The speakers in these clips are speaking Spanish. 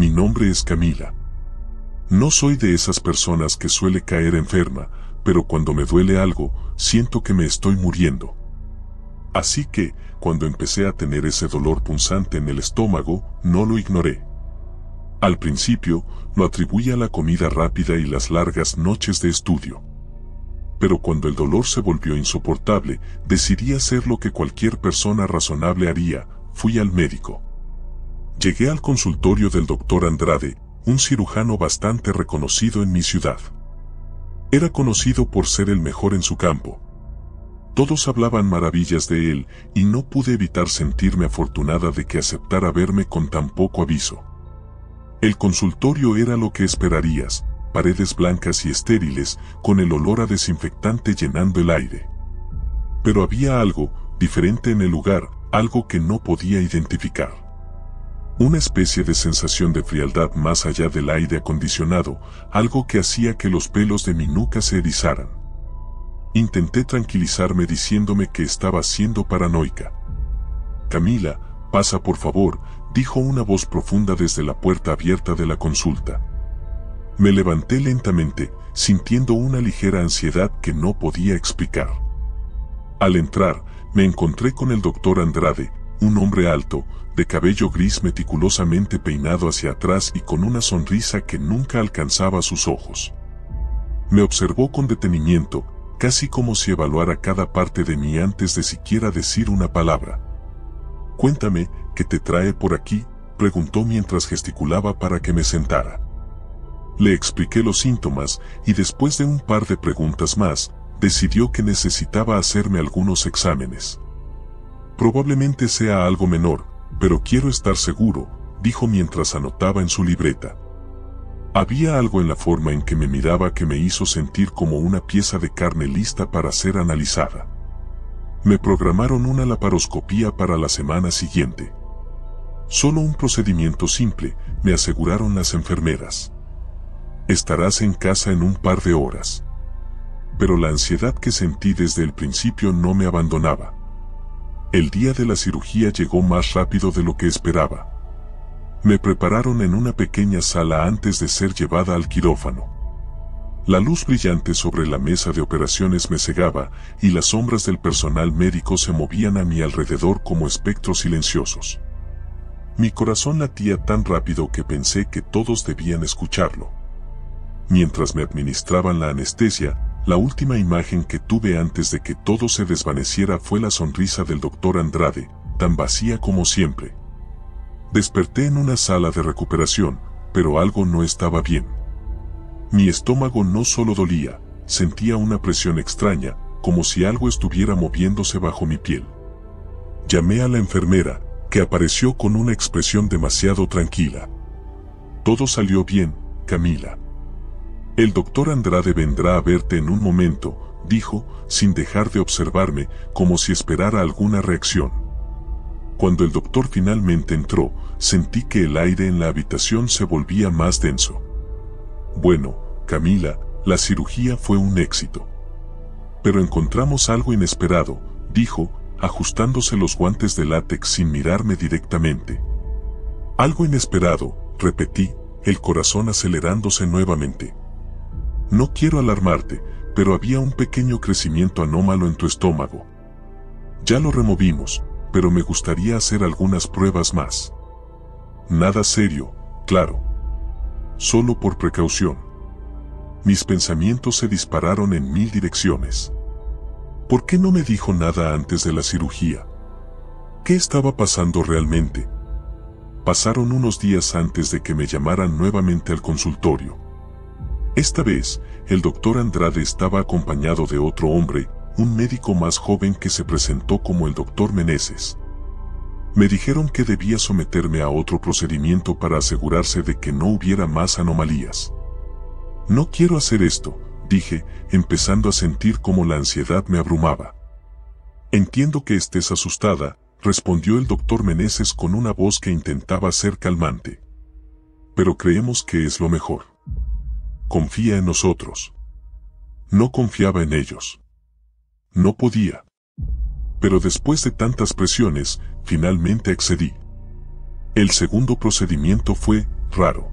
mi nombre es Camila. No soy de esas personas que suele caer enferma, pero cuando me duele algo, siento que me estoy muriendo. Así que, cuando empecé a tener ese dolor punzante en el estómago, no lo ignoré. Al principio, lo atribuí a la comida rápida y las largas noches de estudio. Pero cuando el dolor se volvió insoportable, decidí hacer lo que cualquier persona razonable haría: fui al médico. Llegué al consultorio del doctor Andrade, un cirujano bastante reconocido en mi ciudad. Era conocido por ser el mejor en su campo. Todos hablaban maravillas de él, y no pude evitar sentirme afortunada de que aceptara verme con tan poco aviso. El consultorio era lo que esperarías: paredes blancas y estériles, con el olor a desinfectante llenando el aire. Pero había algo diferente en el lugar, algo que no podía identificar. Una especie de sensación de frialdad más allá del aire acondicionado, algo que hacía que los pelos de mi nuca se erizaran. Intenté tranquilizarme diciéndome que estaba siendo paranoica. «Camila, pasa por favor», dijo una voz profunda desde la puerta abierta de la consulta. Me levanté lentamente, sintiendo una ligera ansiedad que no podía explicar. Al entrar, me encontré con el doctor Andrade, un hombre alto, de cabello gris meticulosamente peinado hacia atrás y con una sonrisa que nunca alcanzaba sus ojos. Me observó con detenimiento, casi como si evaluara cada parte de mí antes de siquiera decir una palabra. «Cuéntame, ¿qué te trae por aquí?», preguntó mientras gesticulaba para que me sentara. Le expliqué los síntomas, y después de un par de preguntas más, decidió que necesitaba hacerme algunos exámenes. «Probablemente sea algo menor, pero quiero estar seguro», dijo mientras anotaba en su libreta. Había algo en la forma en que me miraba que me hizo sentir como una pieza de carne lista para ser analizada. Me programaron una laparoscopía para la semana siguiente. «Solo un procedimiento simple», me aseguraron las enfermeras. «Estarás en casa en un par de horas». Pero la ansiedad que sentí desde el principio no me abandonaba. El día de la cirugía llegó más rápido de lo que esperaba. Me prepararon en una pequeña sala antes de ser llevada al quirófano. La luz brillante sobre la mesa de operaciones me cegaba, y las sombras del personal médico se movían a mi alrededor como espectros silenciosos. Mi corazón latía tan rápido que pensé que todos debían escucharlo. Mientras me administraban la anestesia, la última imagen que tuve antes de que todo se desvaneciera fue la sonrisa del doctor Andrade, tan vacía como siempre. Desperté en una sala de recuperación, pero algo no estaba bien. Mi estómago no solo dolía, sentía una presión extraña, como si algo estuviera moviéndose bajo mi piel. Llamé a la enfermera, que apareció con una expresión demasiado tranquila. «Todo salió bien, Camila. El doctor Andrade vendrá a verte en un momento», dijo, sin dejar de observarme, como si esperara alguna reacción. Cuando el doctor finalmente entró, sentí que el aire en la habitación se volvía más denso. «Bueno, Camila, la cirugía fue un éxito. Pero encontramos algo inesperado», dijo, ajustándose los guantes de látex sin mirarme directamente. «Algo inesperado», repetí, el corazón acelerándose nuevamente. «No quiero alarmarte, pero había un pequeño crecimiento anómalo en tu estómago. Ya lo removimos, pero me gustaría hacer algunas pruebas más. Nada serio, claro. Solo por precaución». Mis pensamientos se dispararon en 1000 direcciones. ¿Por qué no me dijo nada antes de la cirugía? ¿Qué estaba pasando realmente? Pasaron unos días antes de que me llamaran nuevamente al consultorio. Esta vez, el doctor Andrade estaba acompañado de otro hombre, un médico más joven que se presentó como el doctor Meneses. Me dijeron que debía someterme a otro procedimiento para asegurarse de que no hubiera más anomalías. «No quiero hacer esto», dije, empezando a sentir cómo la ansiedad me abrumaba. «Entiendo que estés asustada», respondió el doctor Meneses con una voz que intentaba ser calmante. «Pero creemos que es lo mejor. Confía en nosotros». No confiaba en ellos. No podía. Pero después de tantas presiones, finalmente accedí. El segundo procedimiento fue raro.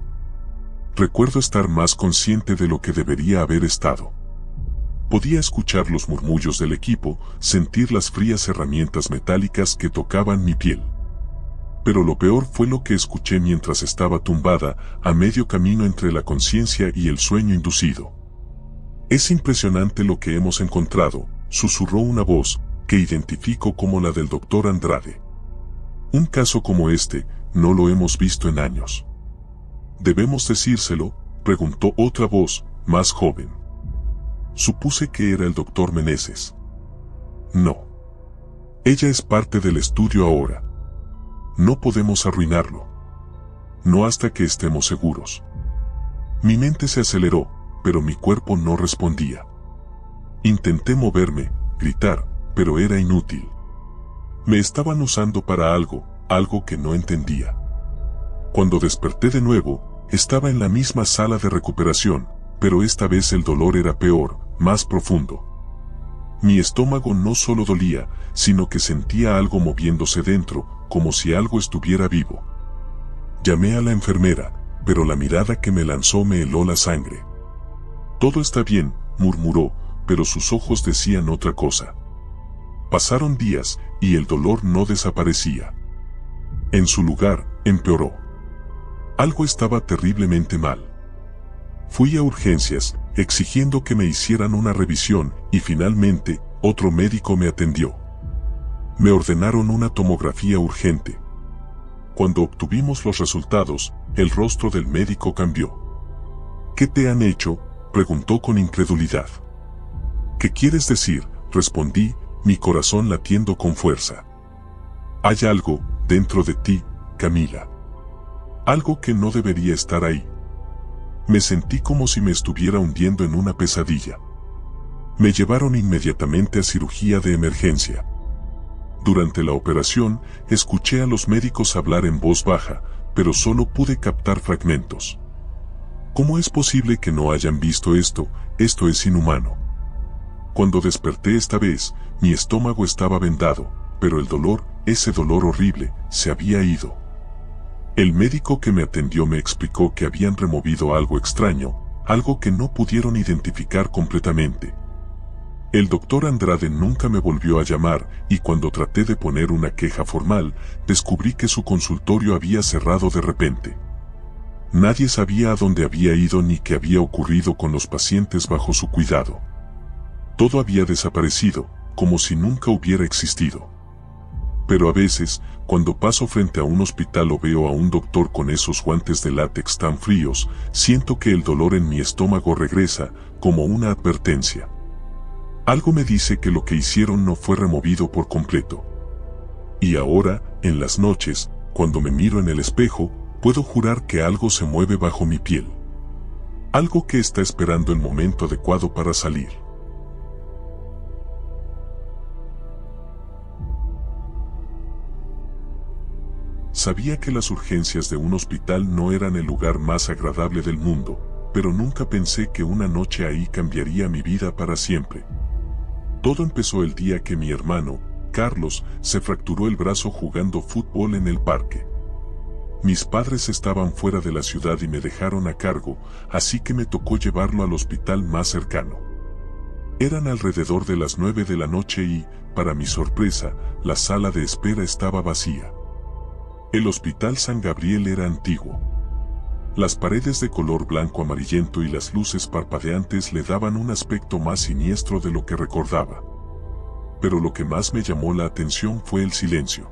Recuerdo estar más consciente de lo que debería haber estado. Podía escuchar los murmullos del equipo, sentir las frías herramientas metálicas que tocaban mi piel. Pero lo peor fue lo que escuché mientras estaba tumbada, a medio camino entre la conciencia y el sueño inducido. «Es impresionante lo que hemos encontrado», susurró una voz, que identifico como la del doctor Andrade. «Un caso como este, no lo hemos visto en años». «¿Debemos decírselo?», preguntó otra voz, más joven. Supuse que era el doctor Meneses. «No. Ella es parte del estudio ahora. No podemos arruinarlo. No hasta que estemos seguros». Mi mente se aceleró, pero mi cuerpo no respondía. Intenté moverme, gritar, pero era inútil. Me estaban usando para algo que no entendía. Cuando desperté de nuevo, estaba en la misma sala de recuperación, pero esta vez el dolor era peor, más profundo. Mi estómago no solo dolía, sino que sentía algo moviéndose dentro, como si algo estuviera vivo. Llamé a la enfermera, pero la mirada que me lanzó me heló la sangre. «Todo está bien», murmuró, pero sus ojos decían otra cosa. Pasaron días, y el dolor no desaparecía. En su lugar, empeoró. Algo estaba terriblemente mal. Fui a urgencias, exigiendo que me hicieran una revisión, y finalmente, otro médico me atendió. Me ordenaron una tomografía urgente. Cuando obtuvimos los resultados, el rostro del médico cambió. «¿Qué te han hecho?», preguntó con incredulidad. «¿Qué quieres decir?», respondí, mi corazón latiendo con fuerza. «Hay algo dentro de ti, Camila. Algo que no debería estar ahí». Me sentí como si me estuviera hundiendo en una pesadilla. Me llevaron inmediatamente a cirugía de emergencia. Durante la operación, escuché a los médicos hablar en voz baja, pero solo pude captar fragmentos. «¿Cómo es posible que no hayan visto esto? Esto es inhumano». Cuando desperté esta vez, mi estómago estaba vendado, pero el dolor, ese dolor horrible, se había ido. El médico que me atendió me explicó que habían removido algo extraño, algo que no pudieron identificar completamente. El doctor Andrade nunca me volvió a llamar, y cuando traté de poner una queja formal, descubrí que su consultorio había cerrado de repente. Nadie sabía a dónde había ido ni qué había ocurrido con los pacientes bajo su cuidado. Todo había desaparecido, como si nunca hubiera existido. Pero a veces, cuando paso frente a un hospital o veo a un doctor con esos guantes de látex tan fríos, siento que el dolor en mi estómago regresa, como una advertencia. Algo me dice que lo que hicieron no fue removido por completo. Y ahora, en las noches, cuando me miro en el espejo, puedo jurar que algo se mueve bajo mi piel. Algo que está esperando el momento adecuado para salir. Sabía que las urgencias de un hospital no eran el lugar más agradable del mundo, pero nunca pensé que una noche ahí cambiaría mi vida para siempre. Todo empezó el día que mi hermano, Carlos, se fracturó el brazo jugando fútbol en el parque. Mis padres estaban fuera de la ciudad y me dejaron a cargo, así que me tocó llevarlo al hospital más cercano. Eran alrededor de las 9 de la noche y, para mi sorpresa, la sala de espera estaba vacía. El Hospital San Gabriel era antiguo. Las paredes de color blanco amarillento y las luces parpadeantes le daban un aspecto más siniestro de lo que recordaba. Pero lo que más me llamó la atención fue el silencio.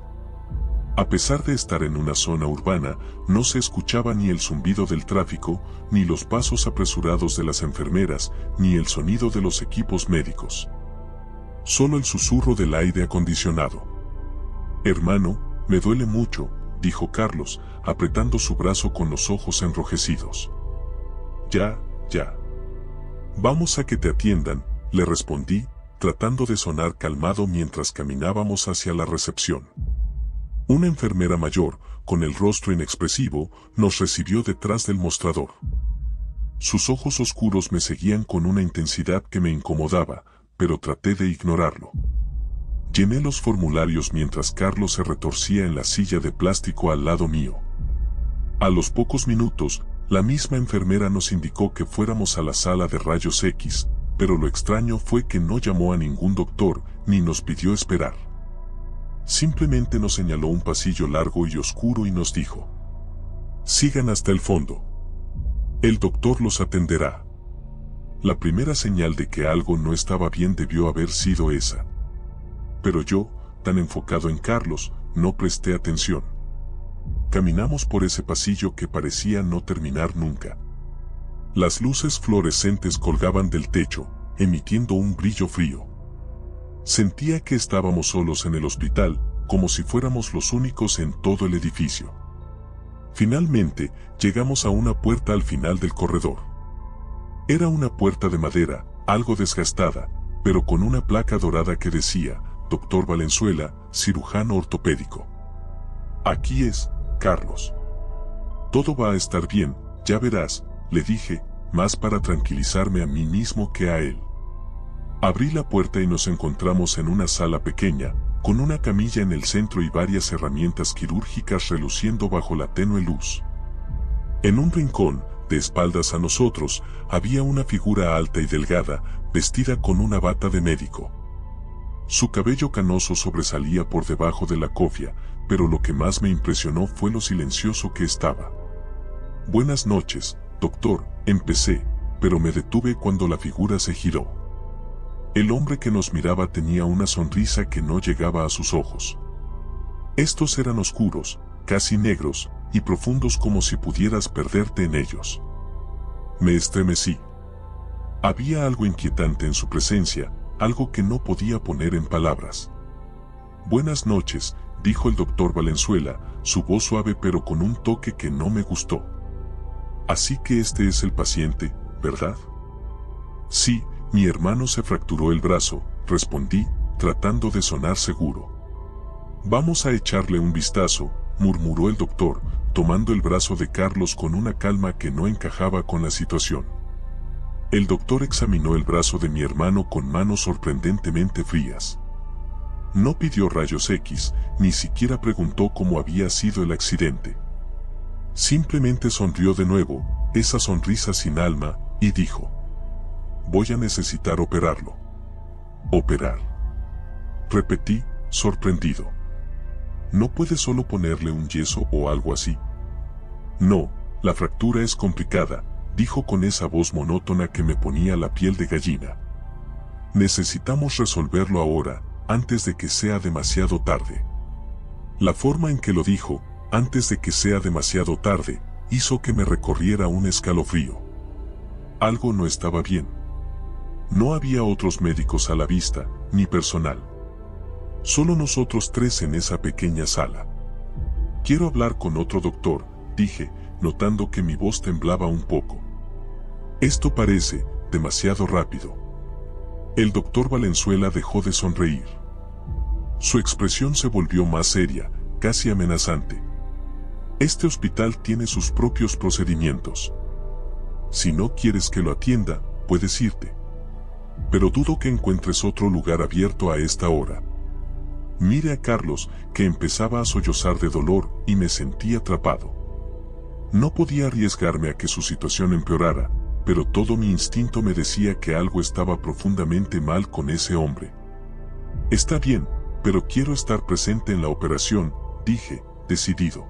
A pesar de estar en una zona urbana, no se escuchaba ni el zumbido del tráfico, ni los pasos apresurados de las enfermeras, ni el sonido de los equipos médicos. Solo el susurro del aire acondicionado. «Hermano, me duele mucho», dijo Carlos, apretando su brazo con los ojos enrojecidos. «Ya. Vamos a que te atiendan», le respondí, tratando de sonar calmado mientras caminábamos hacia la recepción. Una enfermera mayor, con el rostro inexpresivo, nos recibió detrás del mostrador. Sus ojos oscuros me seguían con una intensidad que me incomodaba, pero traté de ignorarlo. Llené los formularios mientras Carlos se retorcía en la silla de plástico al lado mío. A los pocos minutos, la misma enfermera nos indicó que fuéramos a la sala de rayos X, pero lo extraño fue que no llamó a ningún doctor ni nos pidió esperar. Simplemente nos señaló un pasillo largo y oscuro y nos dijo: sigan hasta el fondo. El doctor los atenderá. La primera señal de que algo no estaba bien debió haber sido esa. Pero yo, tan enfocado en Carlos, no presté atención. Caminamos por ese pasillo que parecía no terminar nunca. Las luces fluorescentes colgaban del techo, emitiendo un brillo frío. Sentía que estábamos solos en el hospital, como si fuéramos los únicos en todo el edificio. Finalmente, llegamos a una puerta al final del corredor. Era una puerta de madera, algo desgastada, pero con una placa dorada que decía: Dr. Valenzuela, cirujano ortopédico. Aquí es, Carlos. Todo va a estar bien, ya verás, le dije, más para tranquilizarme a mí mismo que a él. Abrí la puerta y nos encontramos en una sala pequeña, con una camilla en el centro y varias herramientas quirúrgicas reluciendo bajo la tenue luz. En un rincón, de espaldas a nosotros, había una figura alta y delgada, vestida con una bata de médico. Su cabello canoso sobresalía por debajo de la cofia, pero lo que más me impresionó fue lo silencioso que estaba. Buenas noches, doctor, empecé, pero me detuve cuando la figura se giró. El hombre que nos miraba tenía una sonrisa que no llegaba a sus ojos. Estos eran oscuros, casi negros, y profundos como si pudieras perderte en ellos. Me estremecí. Había algo inquietante en su presencia, algo que no podía poner en palabras. Buenas noches, dijo el doctor Valenzuela, su voz suave pero con un toque que no me gustó. Así que este es el paciente, ¿verdad? Sí, mi hermano se fracturó el brazo, respondí, tratando de sonar seguro. Vamos a echarle un vistazo, murmuró el doctor, tomando el brazo de Carlos con una calma que no encajaba con la situación. El doctor examinó el brazo de mi hermano con manos sorprendentemente frías. No pidió rayos X, ni siquiera preguntó cómo había sido el accidente. Simplemente sonrió de nuevo, esa sonrisa sin alma, y dijo: voy a necesitar operarlo. ¿Operar? Repetí, sorprendido. ¿No puede solo ponerle un yeso o algo así? No, la fractura es complicada, dijo con esa voz monótona que me ponía la piel de gallina. Necesitamos resolverlo ahora, antes de que sea demasiado tarde. La forma en que lo dijo, antes de que sea demasiado tarde, hizo que me recorriera un escalofrío. Algo no estaba bien. No había otros médicos a la vista, ni personal. Solo nosotros tres en esa pequeña sala. Quiero hablar con otro doctor, dije, notando que mi voz temblaba un poco. Esto parece demasiado rápido. El doctor Valenzuela dejó de sonreír. Su expresión se volvió más seria, casi amenazante. Este hospital tiene sus propios procedimientos. Si no quieres que lo atienda, puedes irte. Pero dudo que encuentres otro lugar abierto a esta hora. Miré a Carlos, que empezaba a sollozar de dolor, y me sentí atrapado. No podía arriesgarme a que su situación empeorara, pero todo mi instinto me decía que algo estaba profundamente mal con ese hombre. Está bien, pero quiero estar presente en la operación, dije, decidido.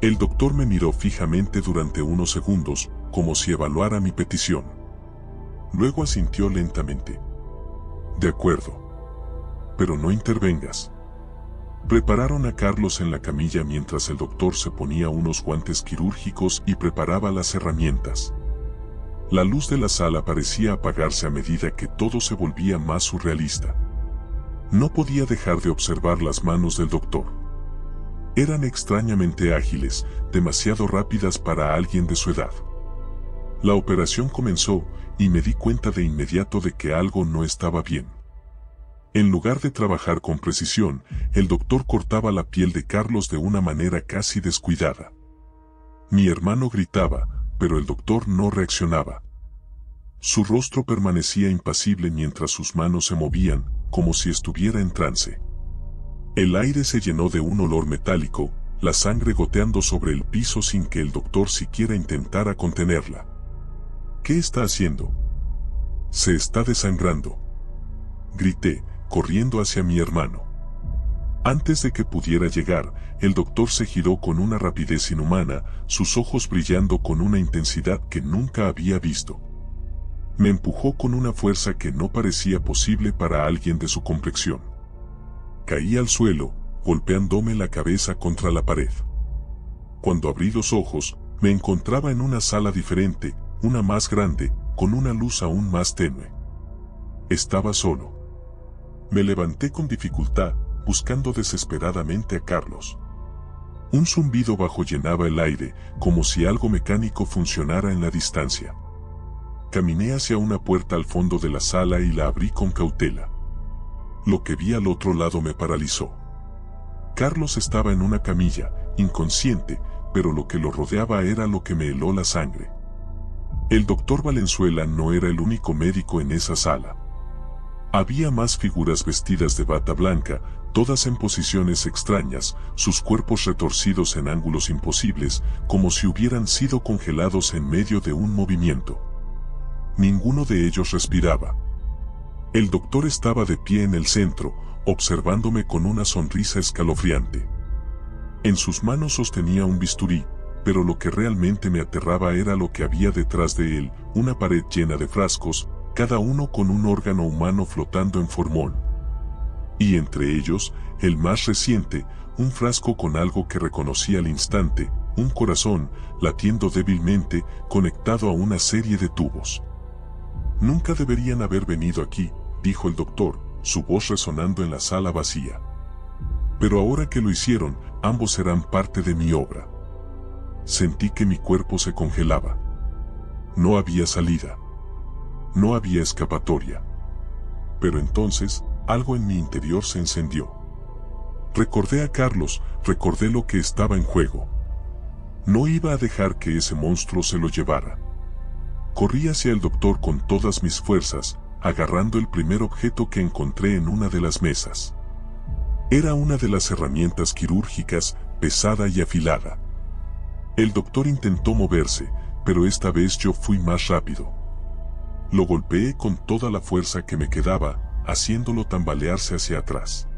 El doctor me miró fijamente durante unos segundos, como si evaluara mi petición. Luego asintió lentamente. De acuerdo. Pero no intervengas. Prepararon a Carlos en la camilla mientras el doctor se ponía unos guantes quirúrgicos y preparaba las herramientas. La luz de la sala parecía apagarse a medida que todo se volvía más surrealista. No podía dejar de observar las manos del doctor. Eran extrañamente ágiles, demasiado rápidas para alguien de su edad. La operación comenzó, y me di cuenta de inmediato de que algo no estaba bien. En lugar de trabajar con precisión, el doctor cortaba la piel de Carlos de una manera casi descuidada. Mi hermano gritaba, pero el doctor no reaccionaba. Su rostro permanecía impasible mientras sus manos se movían, como si estuviera en trance. El aire se llenó de un olor metálico, la sangre goteando sobre el piso sin que el doctor siquiera intentara contenerla. ¿Qué está haciendo? Se está desangrando. Grité, corriendo hacia mi hermano. Antes de que pudiera llegar, el doctor se giró con una rapidez inhumana, sus ojos brillando con una intensidad que nunca había visto. Me empujó con una fuerza que no parecía posible para alguien de su complexión. Caí al suelo, golpeándome la cabeza contra la pared. Cuando abrí los ojos, me encontraba en una sala diferente, una más grande, con una luz aún más tenue. Estaba solo. Me levanté con dificultad, buscando desesperadamente a Carlos. Un zumbido bajo llenaba el aire, como si algo mecánico funcionara en la distancia. Caminé hacia una puerta al fondo de la sala y la abrí con cautela. Lo que vi al otro lado me paralizó. Carlos estaba en una camilla, inconsciente, pero lo que lo rodeaba era lo que me heló la sangre. El doctor Valenzuela no era el único médico en esa sala. Había más figuras vestidas de bata blanca, todas en posiciones extrañas, sus cuerpos retorcidos en ángulos imposibles, como si hubieran sido congelados en medio de un movimiento. Ninguno de ellos respiraba. El doctor estaba de pie en el centro, observándome con una sonrisa escalofriante. En sus manos sostenía un bisturí, pero lo que realmente me aterraba era lo que había detrás de él, una pared llena de frascos, cada uno con un órgano humano flotando en formol. Y entre ellos, el más reciente, un frasco con algo que reconocí al instante, un corazón, latiendo débilmente, conectado a una serie de tubos. Nunca deberían haber venido aquí, dijo el doctor, su voz resonando en la sala vacía. Pero ahora que lo hicieron, ambos serán parte de mi obra. Sentí que mi cuerpo se congelaba. No había salida. No había escapatoria. Pero entonces, algo en mi interior se encendió. Recordé a Carlos, recordé lo que estaba en juego. No iba a dejar que ese monstruo se lo llevara. Corrí hacia el doctor con todas mis fuerzas, agarrando el primer objeto que encontré en una de las mesas. Era una de las herramientas quirúrgicas, pesada y afilada. El doctor intentó moverse, pero esta vez yo fui más rápido. Lo golpeé con toda la fuerza que me quedaba, haciéndolo tambalearse hacia atrás.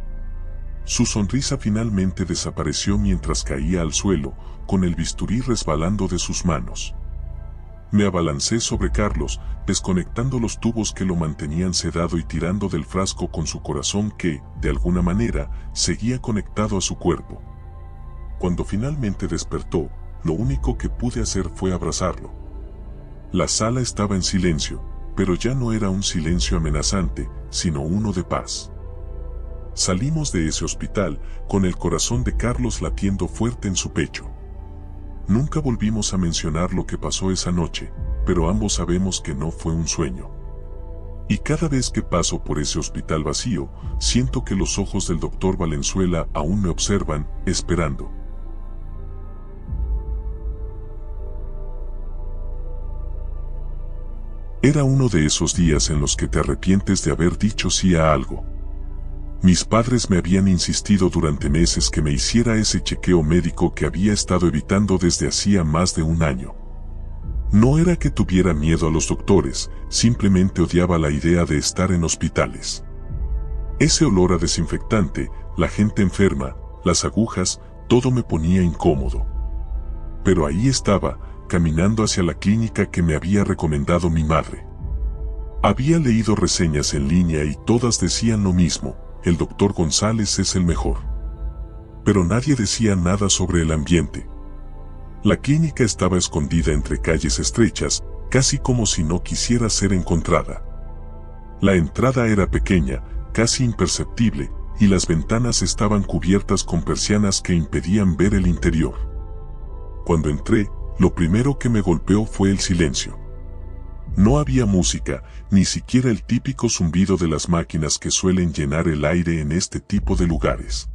Su sonrisa finalmente desapareció mientras caía al suelo, con el bisturí resbalando de sus manos. Me abalancé sobre Carlos, desconectando los tubos que lo mantenían sedado y tirando del frasco con su corazón que, de alguna manera, seguía conectado a su cuerpo. Cuando finalmente despertó, lo único que pude hacer fue abrazarlo. La sala estaba en silencio, pero ya no era un silencio amenazante, sino uno de paz. Salimos de ese hospital, con el corazón de Carlos latiendo fuerte en su pecho. Nunca volvimos a mencionar lo que pasó esa noche, pero ambos sabemos que no fue un sueño. Y cada vez que paso por ese hospital vacío, siento que los ojos del doctor Valenzuela aún me observan, esperando. Era uno de esos días en los que te arrepientes de haber dicho sí a algo. Mis padres me habían insistido durante meses que me hiciera ese chequeo médico que había estado evitando desde hacía más de un año. No era que tuviera miedo a los doctores, simplemente odiaba la idea de estar en hospitales. Ese olor a desinfectante, la gente enferma, las agujas, todo me ponía incómodo. Pero ahí estaba, caminando hacia la clínica que me había recomendado mi madre. Había leído reseñas en línea y todas decían lo mismo: el doctor González es el mejor. Pero nadie decía nada sobre el ambiente. La clínica estaba escondida entre calles estrechas, casi como si no quisiera ser encontrada. La entrada era pequeña, casi imperceptible, y las ventanas estaban cubiertas con persianas que impedían ver el interior. Cuando entré, lo primero que me golpeó fue el silencio. No había música, ni siquiera el típico zumbido de las máquinas que suelen llenar el aire en este tipo de lugares.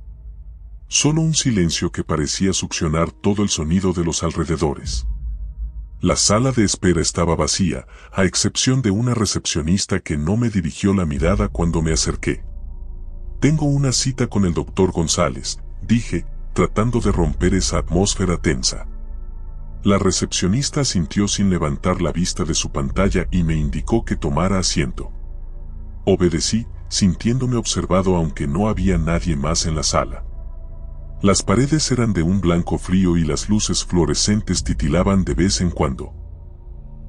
Solo un silencio que parecía succionar todo el sonido de los alrededores. La sala de espera estaba vacía, a excepción de una recepcionista que no me dirigió la mirada cuando me acerqué. «Tengo una cita con el doctor González», dije, tratando de romper esa atmósfera tensa. La recepcionista asintió sin levantar la vista de su pantalla y me indicó que tomara asiento. Obedecí, sintiéndome observado aunque no había nadie más en la sala. Las paredes eran de un blanco frío y las luces fluorescentes titilaban de vez en cuando.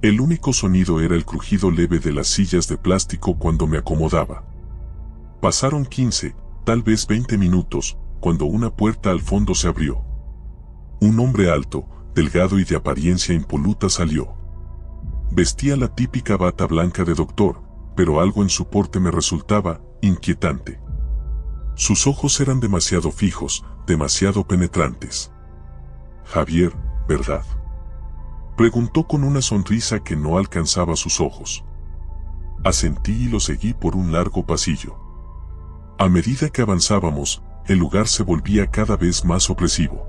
El único sonido era el crujido leve de las sillas de plástico cuando me acomodaba. Pasaron 15, tal vez 20 minutos, cuando una puerta al fondo se abrió. Un hombre alto, delgado y de apariencia impoluta salió. Vestía la típica bata blanca de doctor, pero algo en su porte me resultaba inquietante. Sus ojos eran demasiado fijos, demasiado penetrantes. Javier, ¿verdad?, preguntó con una sonrisa que no alcanzaba sus ojos. Asentí y lo seguí por un largo pasillo. A medida que avanzábamos, el lugar se volvía cada vez más opresivo.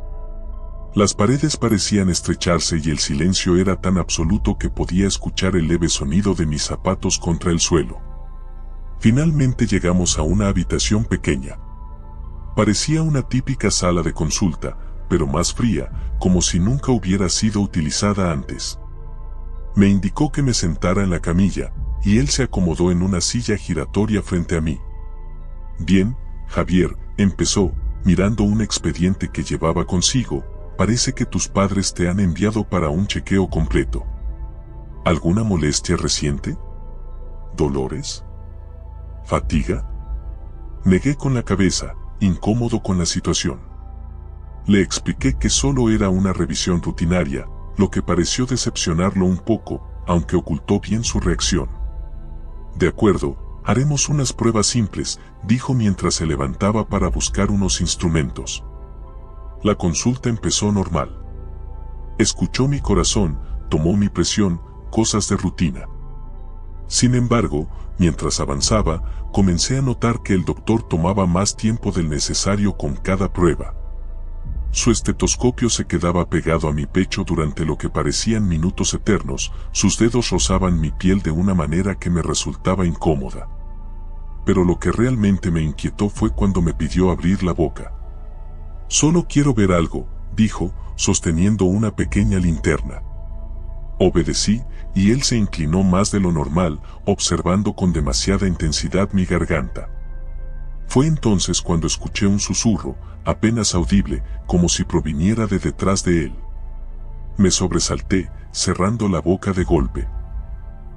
Las paredes parecían estrecharse y el silencio era tan absoluto que podía escuchar el leve sonido de mis zapatos contra el suelo. Finalmente llegamos a una habitación pequeña. Parecía una típica sala de consulta, pero más fría, como si nunca hubiera sido utilizada antes. Me indicó que me sentara en la camilla, y él se acomodó en una silla giratoria frente a mí. Bien, Javier, empezó, mirando un expediente que llevaba consigo. Parece que tus padres te han enviado para un chequeo completo. ¿Alguna molestia reciente? ¿Dolores? ¿Fatiga? Negué con la cabeza, incómodo con la situación. Le expliqué que solo era una revisión rutinaria, lo que pareció decepcionarlo un poco, aunque ocultó bien su reacción. De acuerdo, haremos unas pruebas simples, dijo mientras se levantaba para buscar unos instrumentos. La consulta empezó normal. Escuchó mi corazón, tomó mi presión, cosas de rutina. Sin embargo, mientras avanzaba, comencé a notar que el doctor tomaba más tiempo del necesario con cada prueba. Su estetoscopio se quedaba pegado a mi pecho durante lo que parecían minutos eternos, sus dedos rozaban mi piel de una manera que me resultaba incómoda. Pero lo que realmente me inquietó fue cuando me pidió abrir la boca. Solo quiero ver algo, dijo, sosteniendo una pequeña linterna. Obedecí, y él se inclinó más de lo normal, observando con demasiada intensidad mi garganta. Fue entonces cuando escuché un susurro, apenas audible, como si proviniera de detrás de él. Me sobresalté, cerrando la boca de golpe.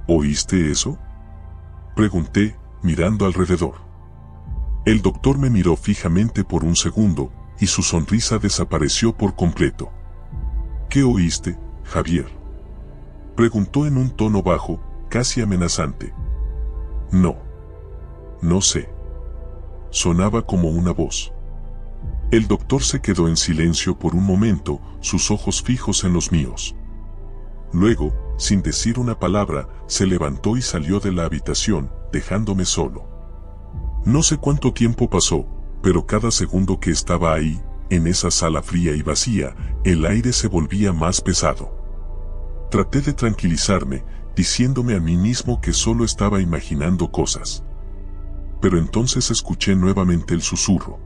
¿Oíste eso?, pregunté, mirando alrededor. El doctor me miró fijamente por un segundo, y su sonrisa desapareció por completo. ¿Qué oíste, Javier?, preguntó en un tono bajo, casi amenazante. No sé. Sonaba como una voz. El doctor se quedó en silencio por un momento, sus ojos fijos en los míos. Luego, sin decir una palabra, se levantó y salió de la habitación, dejándome solo. No sé cuánto tiempo pasó, pero cada segundo que estaba ahí, en esa sala fría y vacía, el aire se volvía más pesado. Traté de tranquilizarme, diciéndome a mí mismo que solo estaba imaginando cosas. Pero entonces escuché nuevamente el susurro.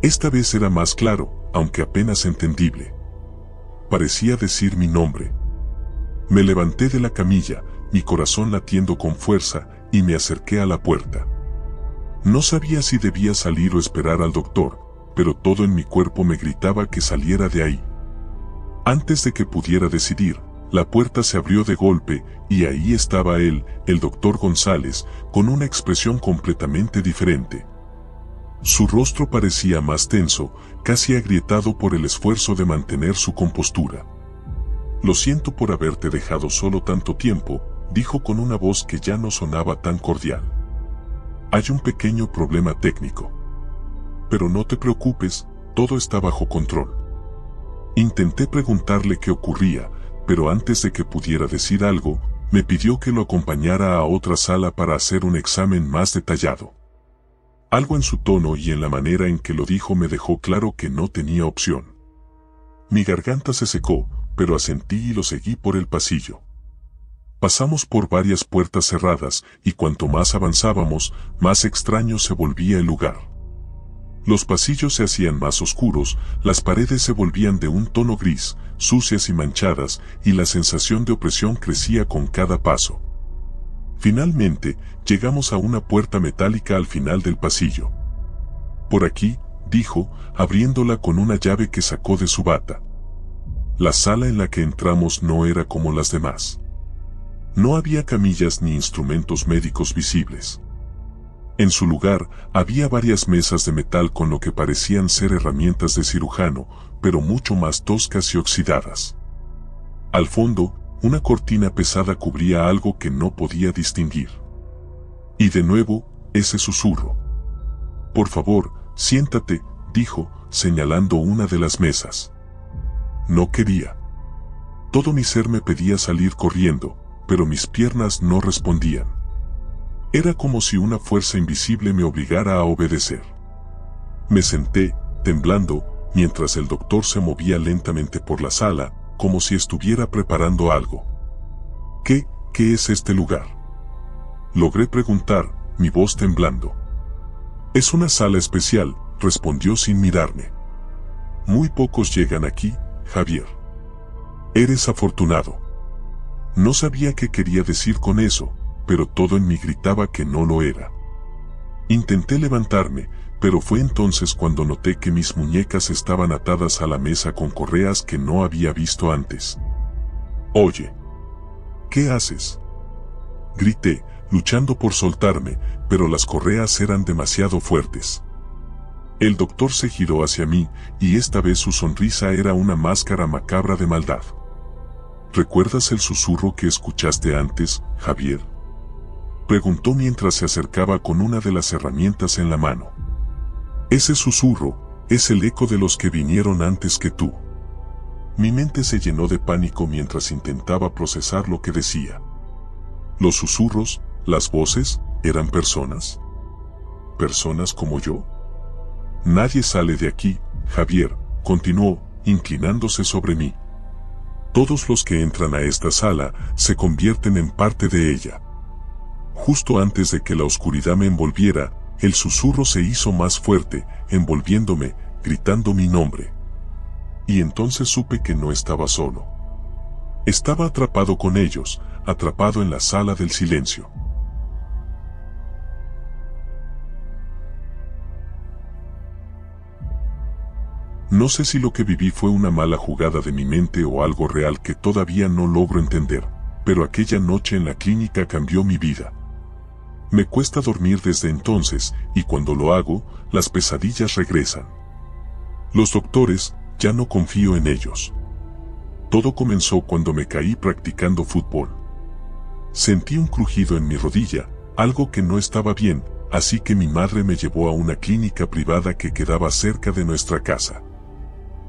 Esta vez era más claro, aunque apenas entendible. Parecía decir mi nombre. Me levanté de la camilla, mi corazón latiendo con fuerza, y me acerqué a la puerta. No sabía si debía salir o esperar al doctor, pero todo en mi cuerpo me gritaba que saliera de ahí. Antes de que pudiera decidir, la puerta se abrió de golpe, y ahí estaba él, el doctor González, con una expresión completamente diferente. Su rostro parecía más tenso, casi agrietado por el esfuerzo de mantener su compostura. «Lo siento por haberte dejado solo tanto tiempo», dijo con una voz que ya no sonaba tan cordial. «Hay un pequeño problema técnico. Pero no te preocupes, todo está bajo control». Intenté preguntarle qué ocurría, pero antes de que pudiera decir algo, me pidió que lo acompañara a otra sala para hacer un examen más detallado. Algo en su tono y en la manera en que lo dijo me dejó claro que no tenía opción. Mi garganta se secó, pero asentí y lo seguí por el pasillo. Pasamos por varias puertas cerradas, y cuanto más avanzábamos, más extraño se volvía el lugar. Los pasillos se hacían más oscuros, las paredes se volvían de un tono gris, sucias y manchadas, y la sensación de opresión crecía con cada paso. Finalmente, llegamos a una puerta metálica al final del pasillo. Por aquí, dijo, abriéndola con una llave que sacó de su bata. La sala en la que entramos no era como las demás. No había camillas ni instrumentos médicos visibles. En su lugar, había varias mesas de metal con lo que parecían ser herramientas de cirujano, pero mucho más toscas y oxidadas. Al fondo, una cortina pesada cubría algo que no podía distinguir. Y de nuevo, ese susurro. «Por favor, siéntate», dijo, señalando una de las mesas. No quería. Todo mi ser me pedía salir corriendo, pero mis piernas no respondían. Era como si una fuerza invisible me obligara a obedecer. Me senté, temblando, mientras el doctor se movía lentamente por la sala, como si estuviera preparando algo. ¿Qué es este lugar?», logré preguntar, mi voz temblando. «Es una sala especial», respondió sin mirarme. «Muy pocos llegan aquí, Javier. Eres afortunado». No sabía qué quería decir con eso, pero todo en mí gritaba que no lo era. Intenté levantarme, pero fue entonces cuando noté que mis muñecas estaban atadas a la mesa con correas que no había visto antes. «Oye, ¿qué haces?», grité, luchando por soltarme, pero las correas eran demasiado fuertes. El doctor se giró hacia mí, y esta vez su sonrisa era una máscara macabra de maldad. «¿Recuerdas el susurro que escuchaste antes, Javier?», preguntó mientras se acercaba con una de las herramientas en la mano. «Ese susurro es el eco de los que vinieron antes que tú». Mi mente se llenó de pánico mientras intentaba procesar lo que decía. Los susurros, las voces, ¿eran personas? ¿Personas como yo? «Nadie sale de aquí, Javier», continuó, inclinándose sobre mí. «Todos los que entran a esta sala se convierten en parte de ella». Justo antes de que la oscuridad me envolviera, el susurro se hizo más fuerte, envolviéndome, gritando mi nombre. Y entonces supe que no estaba solo. Estaba atrapado con ellos, atrapado en la sala del silencio. No sé si lo que viví fue una mala jugada de mi mente o algo real que todavía no logro entender, pero aquella noche en la clínica cambió mi vida. Me cuesta dormir desde entonces, y cuando lo hago, las pesadillas regresan. Los doctores, ya no confío en ellos. Todo comenzó cuando me caí practicando fútbol. Sentí un crujido en mi rodilla, algo que no estaba bien, así que mi madre me llevó a una clínica privada que quedaba cerca de nuestra casa.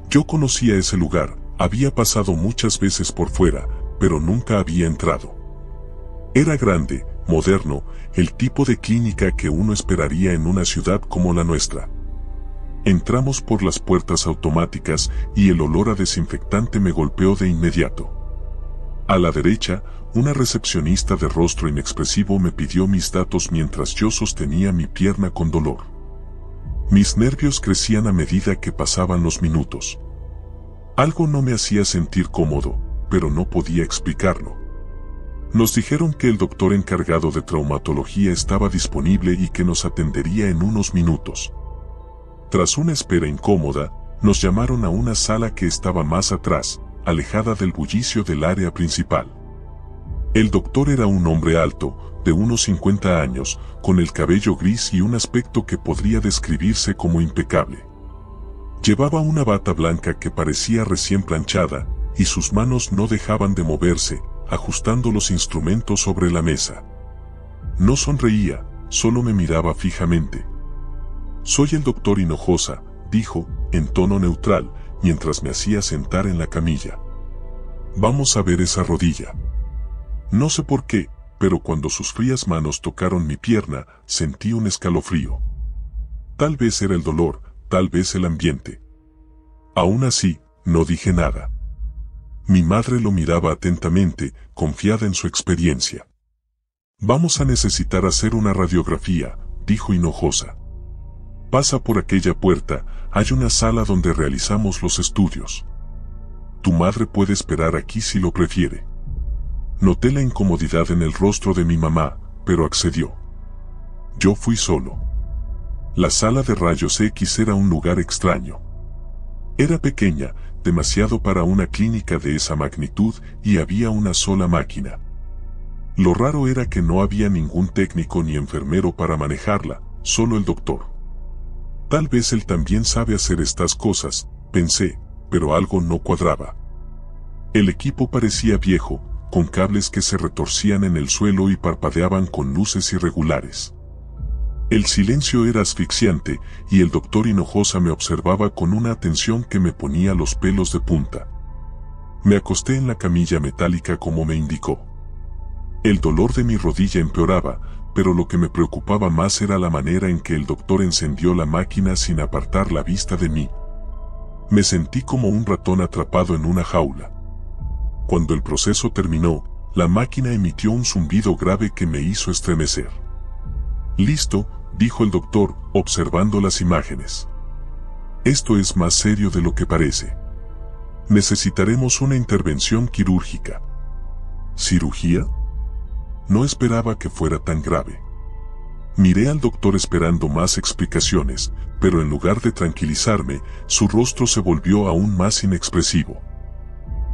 Yo conocía ese lugar, había pasado muchas veces por fuera, pero nunca había entrado. Era grande, moderno, el tipo de clínica que uno esperaría en una ciudad como la nuestra. Entramos por las puertas automáticas y el olor a desinfectante me golpeó de inmediato. A la derecha, una recepcionista de rostro inexpresivo me pidió mis datos mientras yo sostenía mi pierna con dolor. Mis nervios crecían a medida que pasaban los minutos. Algo no me hacía sentir cómodo, pero no podía explicarlo. Nos dijeron que el doctor encargado de traumatología estaba disponible y que nos atendería en unos minutos. Tras una espera incómoda, nos llamaron a una sala que estaba más atrás, alejada del bullicio del área principal. El doctor era un hombre alto, de unos 50 años, con el cabello gris y un aspecto que podría describirse como impecable. Llevaba una bata blanca que parecía recién planchada, y sus manos no dejaban de moverse, ajustando los instrumentos sobre la mesa. No sonreía, solo me miraba fijamente. «Soy el doctor Hinojosa», dijo, en tono neutral, mientras me hacía sentar en la camilla. «Vamos a ver esa rodilla». No sé por qué, pero cuando sus frías manos tocaron mi pierna, sentí un escalofrío. Tal vez era el dolor, tal vez el ambiente. Aún así, no dije nada. Mi madre lo miraba atentamente, confiada en su experiencia. «Vamos a necesitar hacer una radiografía», dijo Hinojosa. Pasa por aquella puerta, hay una sala donde realizamos los estudios. Tu madre puede esperar aquí si lo prefiere. Noté la incomodidad en el rostro de mi mamá, pero accedió. Yo fui solo. La sala de rayos X era un lugar extraño. Era pequeña, demasiado para una clínica de esa magnitud, y había una sola máquina. Lo raro era que no había ningún técnico ni enfermero para manejarla, solo el doctor. Tal vez él también sabe hacer estas cosas, pensé, pero algo no cuadraba. El equipo parecía viejo, con cables que se retorcían en el suelo y parpadeaban con luces irregulares. El silencio era asfixiante, y el doctor Hinojosa me observaba con una atención que me ponía los pelos de punta. Me acosté en la camilla metálica como me indicó. El dolor de mi rodilla empeoraba, pero lo que me preocupaba más era la manera en que el doctor encendió la máquina sin apartar la vista de mí. Me sentí como un ratón atrapado en una jaula. Cuando el proceso terminó, la máquina emitió un zumbido grave que me hizo estremecer. «Listo», dijo el doctor, observando las imágenes. «Esto es más serio de lo que parece. Necesitaremos una intervención quirúrgica». ¿Cirugía? No esperaba que fuera tan grave. Miré al doctor esperando más explicaciones, pero en lugar de tranquilizarme, su rostro se volvió aún más inexpresivo.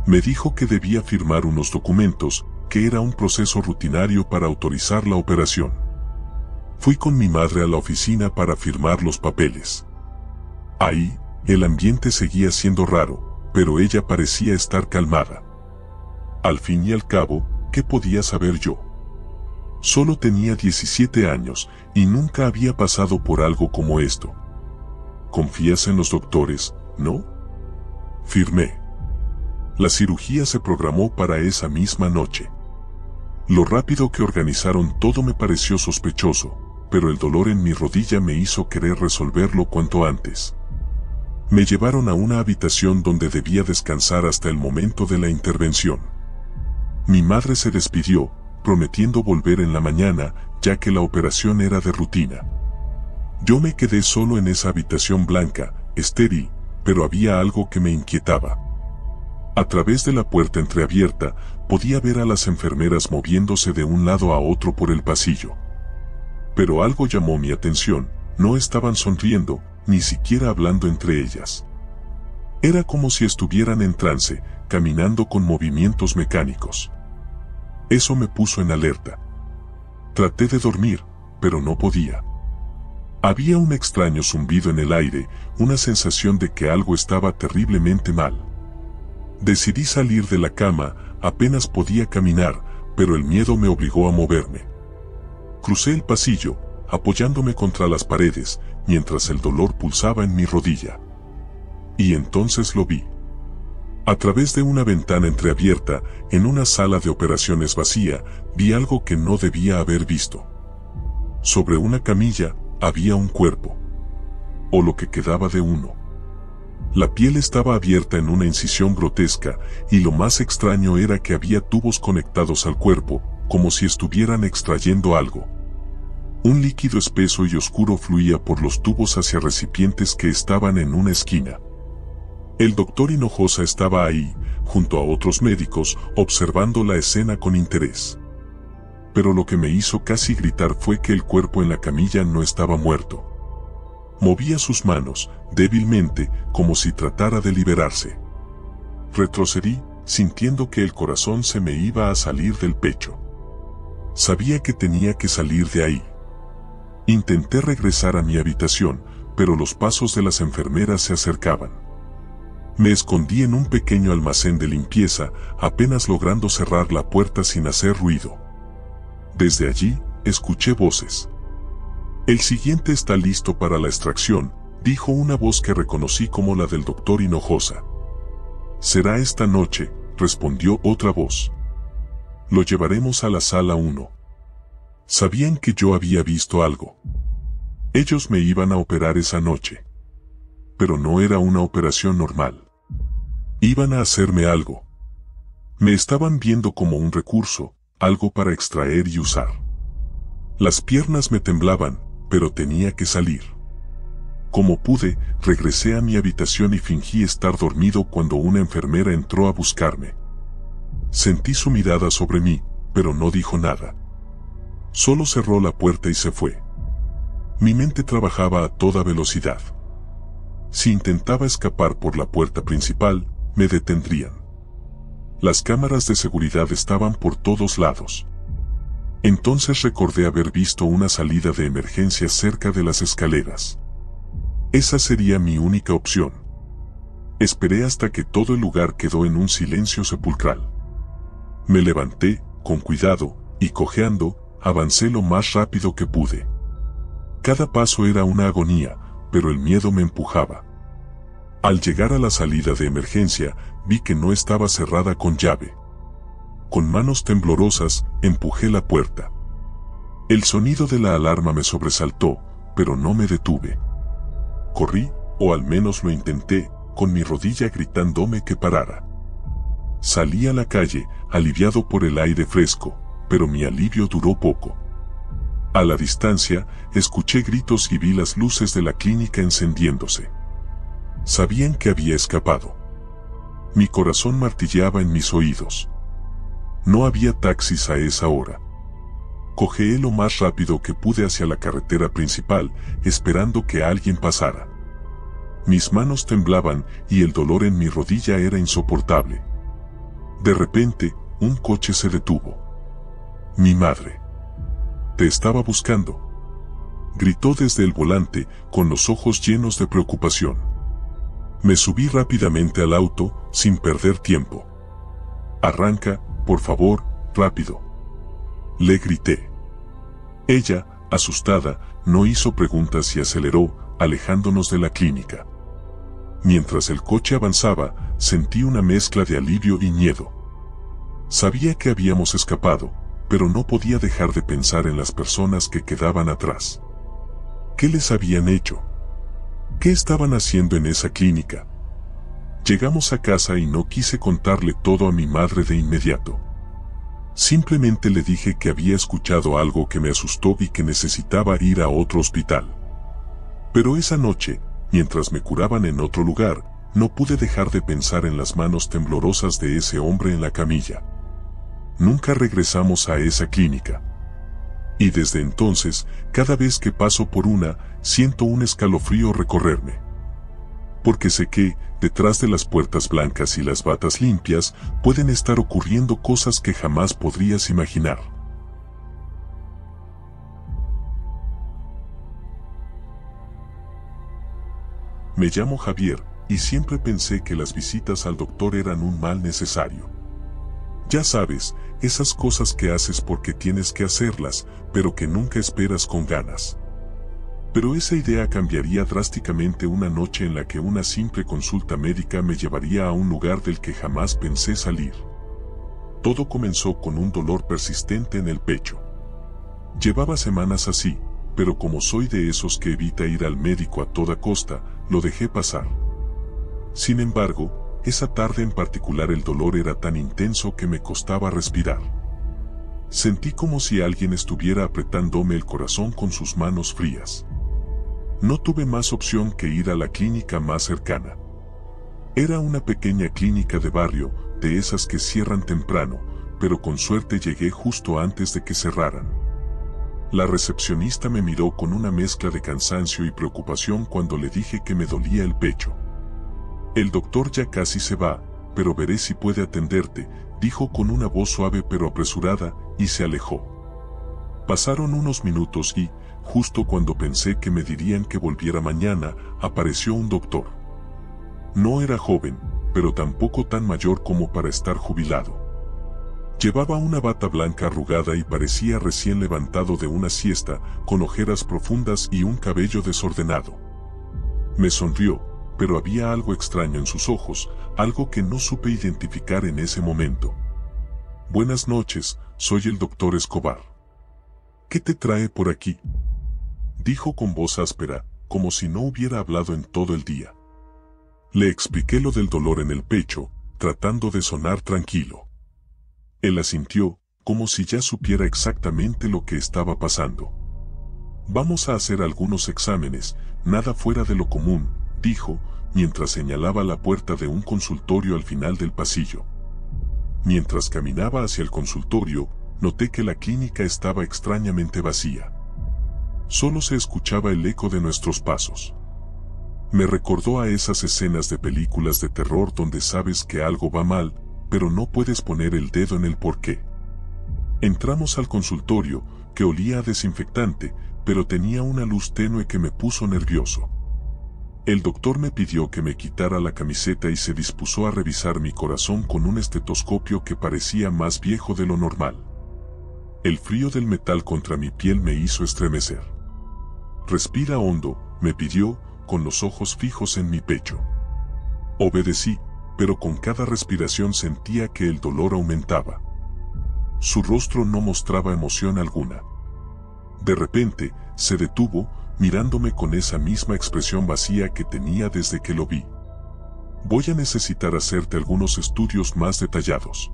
Me dijo que debía firmar unos documentos, que era un proceso rutinario para autorizar la operación. Fui con mi madre a la oficina para firmar los papeles. Ahí, el ambiente seguía siendo raro, pero ella parecía estar calmada. Al fin y al cabo, ¿qué podía saber yo? Solo tenía 17 años y nunca había pasado por algo como esto. ¿Confías en los doctores, no? Firmé. La cirugía se programó para esa misma noche. Lo rápido que organizaron todo me pareció sospechoso, pero el dolor en mi rodilla me hizo querer resolverlo cuanto antes. Me llevaron a una habitación donde debía descansar hasta el momento de la intervención. Mi madre se despidió, prometiendo volver en la mañana, ya que la operación era de rutina. Yo me quedé solo en esa habitación blanca, estéril, pero había algo que me inquietaba. A través de la puerta entreabierta, podía ver a las enfermeras moviéndose de un lado a otro por el pasillo. Pero algo llamó mi atención, no estaban sonriendo, ni siquiera hablando entre ellas. Era como si estuvieran en trance, caminando con movimientos mecánicos. Eso me puso en alerta. Traté de dormir, pero no podía. Había un extraño zumbido en el aire, una sensación de que algo estaba terriblemente mal. Decidí salir de la cama, apenas podía caminar, pero el miedo me obligó a moverme. Crucé el pasillo, apoyándome contra las paredes, mientras el dolor pulsaba en mi rodilla. Y entonces lo vi. A través de una ventana entreabierta, en una sala de operaciones vacía, vi algo que no debía haber visto. Sobre una camilla, había un cuerpo. O lo que quedaba de uno. La piel estaba abierta en una incisión grotesca, y lo más extraño era que había tubos conectados al cuerpo, como si estuvieran extrayendo algo. Un líquido espeso y oscuro fluía por los tubos hacia recipientes que estaban en una esquina. El doctor Hinojosa estaba ahí, junto a otros médicos, observando la escena con interés. Pero lo que me hizo casi gritar fue que el cuerpo en la camilla no estaba muerto. Movía sus manos, débilmente, como si tratara de liberarse. Retrocedí, sintiendo que el corazón se me iba a salir del pecho. Sabía que tenía que salir de ahí. Intenté regresar a mi habitación, pero los pasos de las enfermeras se acercaban. Me escondí en un pequeño almacén de limpieza, apenas logrando cerrar la puerta sin hacer ruido. Desde allí, escuché voces. «El siguiente está listo para la extracción», dijo una voz que reconocí como la del doctor Hinojosa. «Será esta noche», respondió otra voz. «Lo llevaremos a la sala 1». Sabían que yo había visto algo. Ellos me iban a operar esa noche. Pero no era una operación normal. Iban a hacerme algo. Me estaban viendo como un recurso, algo para extraer y usar. Las piernas me temblaban, pero tenía que salir. Como pude, regresé a mi habitación y fingí estar dormido cuando una enfermera entró a buscarme. Sentí su mirada sobre mí, pero no dijo nada. Solo cerró la puerta y se fue. Mi mente trabajaba a toda velocidad. Si intentaba escapar por la puerta principal, me detendrían. Las cámaras de seguridad estaban por todos lados. Entonces recordé haber visto una salida de emergencia cerca de las escaleras. Esa sería mi única opción. Esperé hasta que todo el lugar quedó en un silencio sepulcral. Me levanté, con cuidado, y cojeando, avancé lo más rápido que pude. Cada paso era una agonía, pero el miedo me empujaba. Al llegar a la salida de emergencia, vi que no estaba cerrada con llave. Con manos temblorosas, empujé la puerta. El sonido de la alarma me sobresaltó, pero no me detuve. Corrí, o al menos lo intenté, con mi rodilla gritándome que parara. Salí a la calle, aliviado por el aire fresco, pero mi alivio duró poco. A la distancia, escuché gritos y vi las luces de la clínica encendiéndose. Sabían que había escapado. Mi corazón martilleaba en mis oídos. No había taxis a esa hora. Cojeé lo más rápido que pude hacia la carretera principal, esperando que alguien pasara. Mis manos temblaban y el dolor en mi rodilla era insoportable. De repente, un coche se detuvo. Mi madre. Te estaba buscando. Gritó desde el volante, con los ojos llenos de preocupación. Me subí rápidamente al auto, sin perder tiempo. Arranca, por favor, rápido. Le grité. Ella, asustada, no hizo preguntas y aceleró, alejándonos de la clínica. Mientras el coche avanzaba, sentí una mezcla de alivio y miedo. Sabía que habíamos escapado, pero no podía dejar de pensar en las personas que quedaban atrás. ¿Qué les habían hecho? ¿Qué estaban haciendo en esa clínica? Llegamos a casa y no quise contarle todo a mi madre de inmediato. Simplemente le dije que había escuchado algo que me asustó y que necesitaba ir a otro hospital. Pero esa noche, mientras me curaban en otro lugar, no pude dejar de pensar en las manos temblorosas de ese hombre en la camilla. Nunca regresamos a esa clínica. Y desde entonces, cada vez que paso por una, siento un escalofrío recorrerme. Porque sé que, detrás de las puertas blancas y las batas limpias, pueden estar ocurriendo cosas que jamás podrías imaginar. Me llamo Javier, y siempre pensé que las visitas al doctor eran un mal necesario. Ya sabes, esas cosas que haces porque tienes que hacerlas, pero que nunca esperas con ganas. Pero esa idea cambiaría drásticamente una noche en la que una simple consulta médica me llevaría a un lugar del que jamás pensé salir. Todo comenzó con un dolor persistente en el pecho. Llevaba semanas así, pero como soy de esos que evita ir al médico a toda costa, lo dejé pasar. Sin embargo, esa tarde en particular el dolor era tan intenso que me costaba respirar. Sentí como si alguien estuviera apretándome el corazón con sus manos frías. No tuve más opción que ir a la clínica más cercana. Era una pequeña clínica de barrio, de esas que cierran temprano, pero con suerte llegué justo antes de que cerraran. La recepcionista me miró con una mezcla de cansancio y preocupación cuando le dije que me dolía el pecho. El doctor ya casi se va, pero veré si puede atenderte, dijo con una voz suave pero apresurada, y se alejó. Pasaron unos minutos y, justo cuando pensé que me dirían que volviera mañana, apareció un doctor. No era joven, pero tampoco tan mayor como para estar jubilado. Llevaba una bata blanca arrugada y parecía recién levantado de una siesta, con ojeras profundas y un cabello desordenado. Me sonrió, pero había algo extraño en sus ojos, algo que no supe identificar en ese momento. Buenas noches, soy el doctor Escobar. ¿Qué te trae por aquí?, dijo con voz áspera, como si no hubiera hablado en todo el día. Le expliqué lo del dolor en el pecho, tratando de sonar tranquilo. Él asintió, como si ya supiera exactamente lo que estaba pasando. Vamos a hacer algunos exámenes, nada fuera de lo común, dijo, mientras señalaba la puerta de un consultorio al final del pasillo. Mientras caminaba hacia el consultorio, noté que la clínica estaba extrañamente vacía. Solo se escuchaba el eco de nuestros pasos. Me recordó a esas escenas de películas de terror donde sabes que algo va mal, pero no puedes poner el dedo en el porqué. Entramos al consultorio, que olía a desinfectante, pero tenía una luz tenue que me puso nervioso. El doctor me pidió que me quitara la camiseta y se dispuso a revisar mi corazón con un estetoscopio que parecía más viejo de lo normal. El frío del metal contra mi piel me hizo estremecer. Respira hondo, me pidió, con los ojos fijos en mi pecho. Obedecí, pero con cada respiración sentía que el dolor aumentaba. Su rostro no mostraba emoción alguna. De repente, se detuvo, mirándome con esa misma expresión vacía que tenía desde que lo vi. Voy a necesitar hacerte algunos estudios más detallados.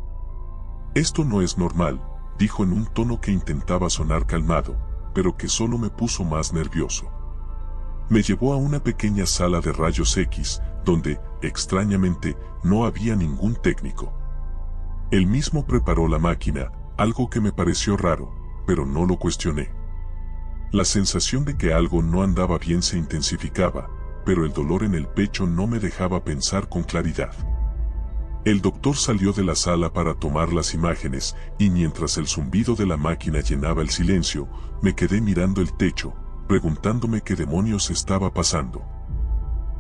Esto no es normal, dijo en un tono que intentaba sonar calmado, pero que solo me puso más nervioso. Me llevó a una pequeña sala de rayos X, donde, extrañamente, no había ningún técnico. Él mismo preparó la máquina, algo que me pareció raro, pero no lo cuestioné. La sensación de que algo no andaba bien se intensificaba, pero el dolor en el pecho no me dejaba pensar con claridad. El doctor salió de la sala para tomar las imágenes, y mientras el zumbido de la máquina llenaba el silencio, me quedé mirando el techo, preguntándome qué demonios estaba pasando.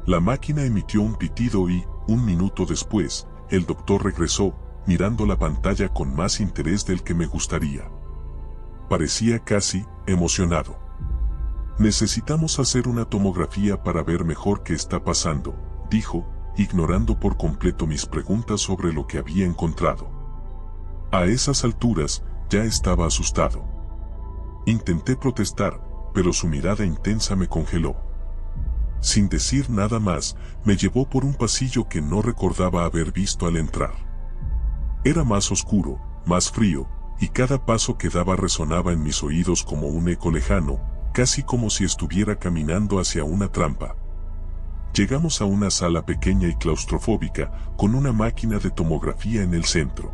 La máquina emitió un pitido y, un minuto después, el doctor regresó, mirando la pantalla con más interés del que me gustaría. Parecía casi emocionado. Necesitamos hacer una tomografía para ver mejor qué está pasando, dijo, ignorando por completo mis preguntas sobre lo que había encontrado. A esas alturas, ya estaba asustado. Intenté protestar, pero su mirada intensa me congeló. Sin decir nada más, me llevó por un pasillo que no recordaba haber visto al entrar. Era más oscuro, más frío, y cada paso que daba resonaba en mis oídos como un eco lejano, casi como si estuviera caminando hacia una trampa. Llegamos a una sala pequeña y claustrofóbica, con una máquina de tomografía en el centro.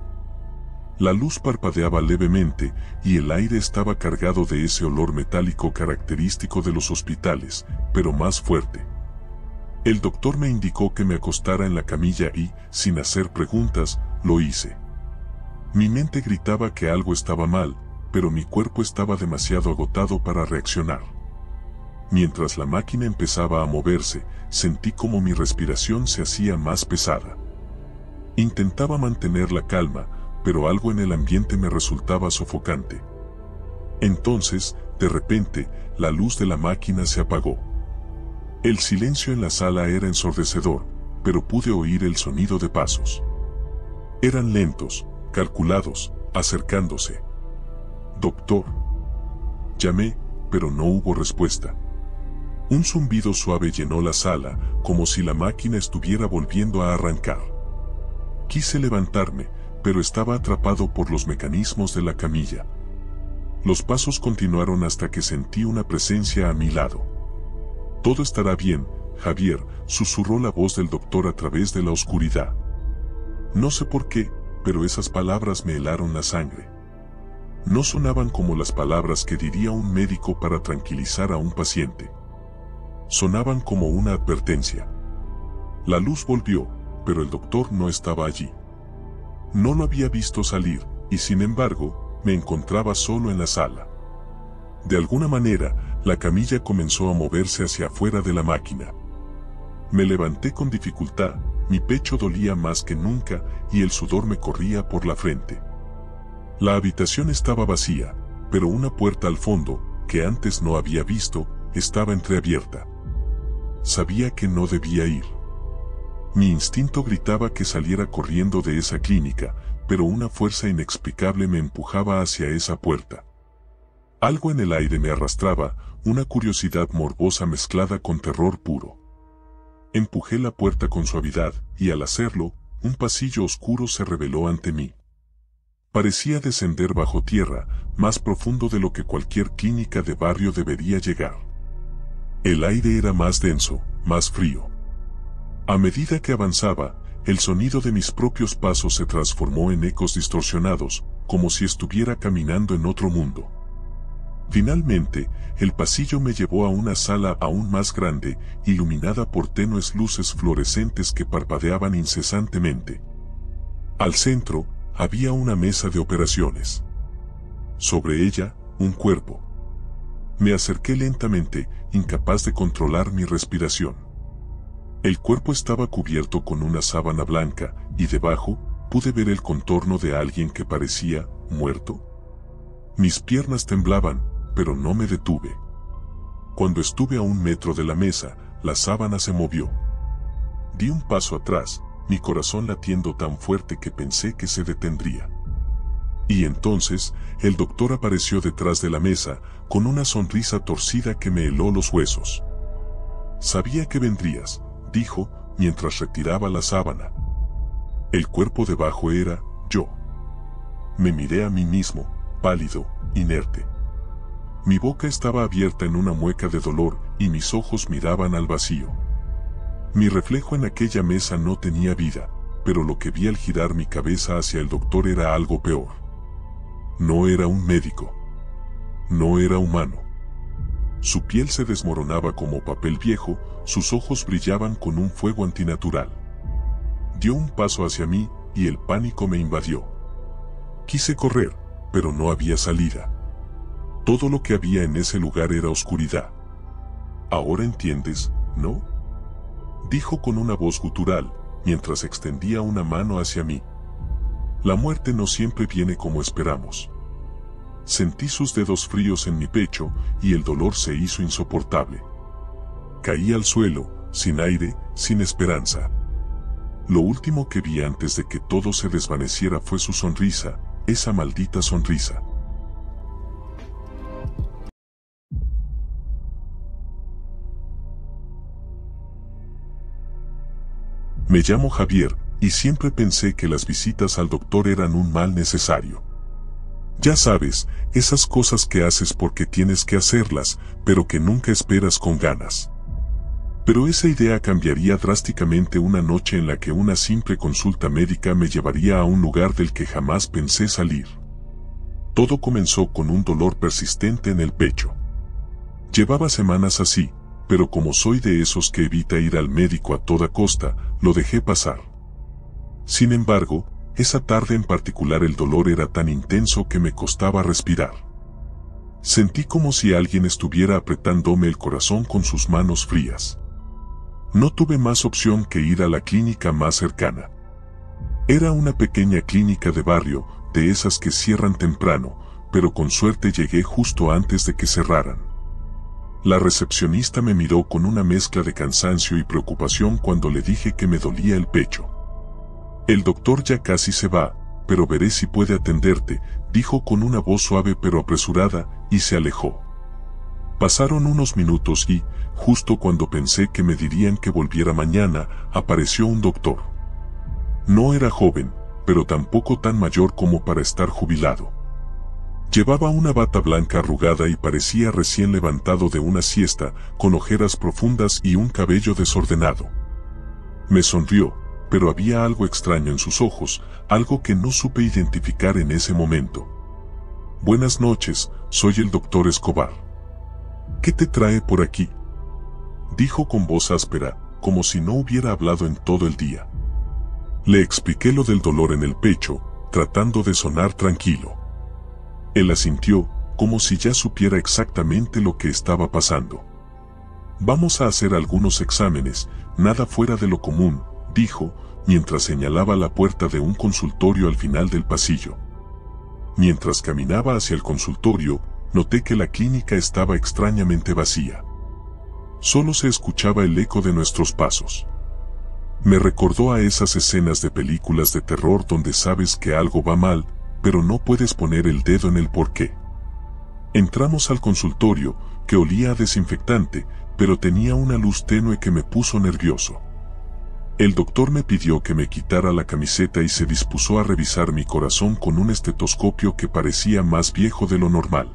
La luz parpadeaba levemente, y el aire estaba cargado de ese olor metálico característico de los hospitales, pero más fuerte. El doctor me indicó que me acostara en la camilla y, sin hacer preguntas, lo hice. Mi mente gritaba que algo estaba mal, pero mi cuerpo estaba demasiado agotado para reaccionar. Mientras la máquina empezaba a moverse, sentí como mi respiración se hacía más pesada. Intentaba mantener la calma, pero algo en el ambiente me resultaba sofocante. Entonces, de repente, la luz de la máquina se apagó. El silencio en la sala era ensordecedor, pero pude oír el sonido de pasos. Eran lentos, calculados, acercándose. «Doctor». Llamé, pero no hubo respuesta. Un zumbido suave llenó la sala, como si la máquina estuviera volviendo a arrancar. Quise levantarme, pero estaba atrapado por los mecanismos de la camilla. Los pasos continuaron hasta que sentí una presencia a mi lado. «Todo estará bien, Javier», susurró la voz del doctor a través de la oscuridad. No sé por qué, pero esas palabras me helaron la sangre. No sonaban como las palabras que diría un médico para tranquilizar a un paciente. Sonaban como una advertencia. La luz volvió, pero el doctor no estaba allí. No lo había visto salir, y sin embargo, me encontraba solo en la sala. De alguna manera, la camilla comenzó a moverse hacia afuera de la máquina. Me levanté con dificultad, mi pecho dolía más que nunca, y el sudor me corría por la frente. La habitación estaba vacía, pero una puerta al fondo, que antes no había visto, estaba entreabierta. Sabía que no debía ir. Mi instinto gritaba que saliera corriendo de esa clínica, pero una fuerza inexplicable me empujaba hacia esa puerta. Algo en el aire me arrastraba, una curiosidad morbosa mezclada con terror puro. Empujé la puerta con suavidad, y al hacerlo, un pasillo oscuro se reveló ante mí. Parecía descender bajo tierra, más profundo de lo que cualquier clínica de barrio debería llegar. El aire era más denso, más frío. A medida que avanzaba, el sonido de mis propios pasos se transformó en ecos distorsionados, como si estuviera caminando en otro mundo. Finalmente, el pasillo me llevó a una sala aún más grande, iluminada por tenues luces fluorescentes que parpadeaban incesantemente. Al centro, había una mesa de operaciones. Sobre ella, un cuerpo. Me acerqué lentamente, incapaz de controlar mi respiración. El cuerpo estaba cubierto con una sábana blanca, y debajo, pude ver el contorno de alguien que parecía muerto. Mis piernas temblaban, pero no me detuve. Cuando estuve a 1 metro de la mesa, la sábana se movió. Di un paso atrás, mi corazón latiendo tan fuerte que pensé que se detendría. Y entonces, el doctor apareció detrás de la mesa, con una sonrisa torcida que me heló los huesos. «Sabía que vendrías», dijo, mientras retiraba la sábana. El cuerpo debajo era yo. Me miré a mí mismo, pálido, inerte. Mi boca estaba abierta en una mueca de dolor y mis ojos miraban al vacío. Mi reflejo en aquella mesa no tenía vida, pero lo que vi al girar mi cabeza hacia el doctor era algo peor. No era un médico. No era humano. Su piel se desmoronaba como papel viejo, sus ojos brillaban con un fuego antinatural. Dio un paso hacia mí y el pánico me invadió. Quise correr, pero no había salida. Todo lo que había en ese lugar era oscuridad. «Ahora entiendes, ¿no?», dijo con una voz gutural, mientras extendía una mano hacia mí. La muerte no siempre viene como esperamos. Sentí sus dedos fríos en mi pecho y el dolor se hizo insoportable. Caí al suelo, sin aire, sin esperanza. Lo último que vi antes de que todo se desvaneciera fue su sonrisa, esa maldita sonrisa. Me llamo Javier, y siempre pensé que las visitas al doctor eran un mal necesario. Ya sabes, esas cosas que haces porque tienes que hacerlas, pero que nunca esperas con ganas. Pero esa idea cambiaría drásticamente una noche en la que una simple consulta médica me llevaría a un lugar del que jamás pensé salir. Todo comenzó con un dolor persistente en el pecho. Llevaba semanas así, pero como soy de esos que evita ir al médico a toda costa, lo dejé pasar. Sin embargo, esa tarde en particular el dolor era tan intenso que me costaba respirar. Sentí como si alguien estuviera apretándome el corazón con sus manos frías. No tuve más opción que ir a la clínica más cercana. Era una pequeña clínica de barrio, de esas que cierran temprano, pero con suerte llegué justo antes de que cerraran. La recepcionista me miró con una mezcla de cansancio y preocupación cuando le dije que me dolía el pecho. «El doctor ya casi se va, pero veré si puede atenderte», dijo con una voz suave pero apresurada, y se alejó. Pasaron unos minutos y, justo cuando pensé que me dirían que volviera mañana, apareció un doctor. No era joven, pero tampoco tan mayor como para estar jubilado. Llevaba una bata blanca arrugada y parecía recién levantado de una siesta, con ojeras profundas y un cabello desordenado. Me sonrió, pero había algo extraño en sus ojos, algo que no supe identificar en ese momento. «Buenas noches, soy el doctor Escobar. ¿Qué te trae por aquí?», dijo con voz áspera, como si no hubiera hablado en todo el día. Le expliqué lo del dolor en el pecho, tratando de sonar tranquilo. Él asintió, como si ya supiera exactamente lo que estaba pasando. «Vamos a hacer algunos exámenes, nada fuera de lo común», dijo, mientras señalaba la puerta de un consultorio al final del pasillo. Mientras caminaba hacia el consultorio, noté que la clínica estaba extrañamente vacía. Solo se escuchaba el eco de nuestros pasos. Me recordó a esas escenas de películas de terror donde sabes que algo va mal, pero no puedes poner el dedo en el porqué. Entramos al consultorio, que olía a desinfectante, pero tenía una luz tenue que me puso nervioso. El doctor me pidió que me quitara la camiseta y se dispuso a revisar mi corazón con un estetoscopio que parecía más viejo de lo normal.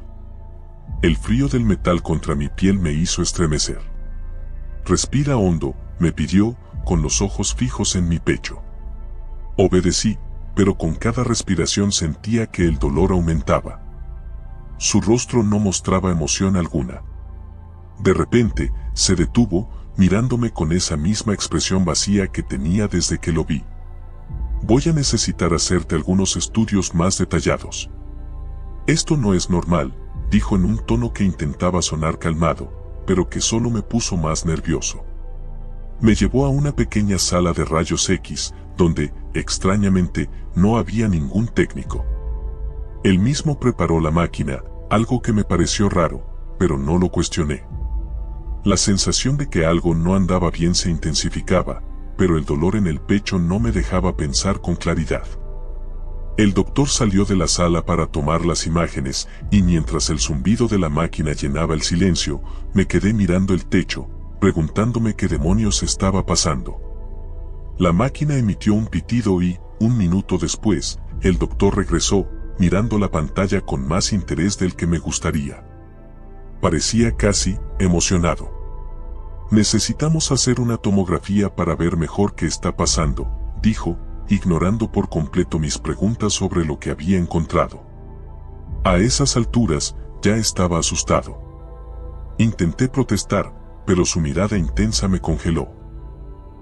El frío del metal contra mi piel me hizo estremecer. Respira hondo, me pidió, con los ojos fijos en mi pecho. Obedecí, pero con cada respiración sentía que el dolor aumentaba. Su rostro no mostraba emoción alguna. De repente, se detuvo, mirándome con esa misma expresión vacía que tenía desde que lo vi. Voy a necesitar hacerte algunos estudios más detallados. Esto no es normal, dijo en un tono que intentaba sonar calmado, pero que solo me puso más nervioso. Me llevó a una pequeña sala de rayos X, donde, extrañamente, no había ningún técnico. Él mismo preparó la máquina, algo que me pareció raro, pero no lo cuestioné. La sensación de que algo no andaba bien se intensificaba, pero el dolor en el pecho no me dejaba pensar con claridad. El doctor salió de la sala para tomar las imágenes, y mientras el zumbido de la máquina llenaba el silencio, me quedé mirando el techo, preguntándome qué demonios estaba pasando. La máquina emitió un pitido y, un minuto después, el doctor regresó, mirando la pantalla con más interés del que me gustaría. Parecía casi emocionado. Necesitamos hacer una tomografía para ver mejor qué está pasando, dijo, ignorando por completo mis preguntas sobre lo que había encontrado. A esas alturas, ya estaba asustado. Intenté protestar, pero su mirada intensa me congeló.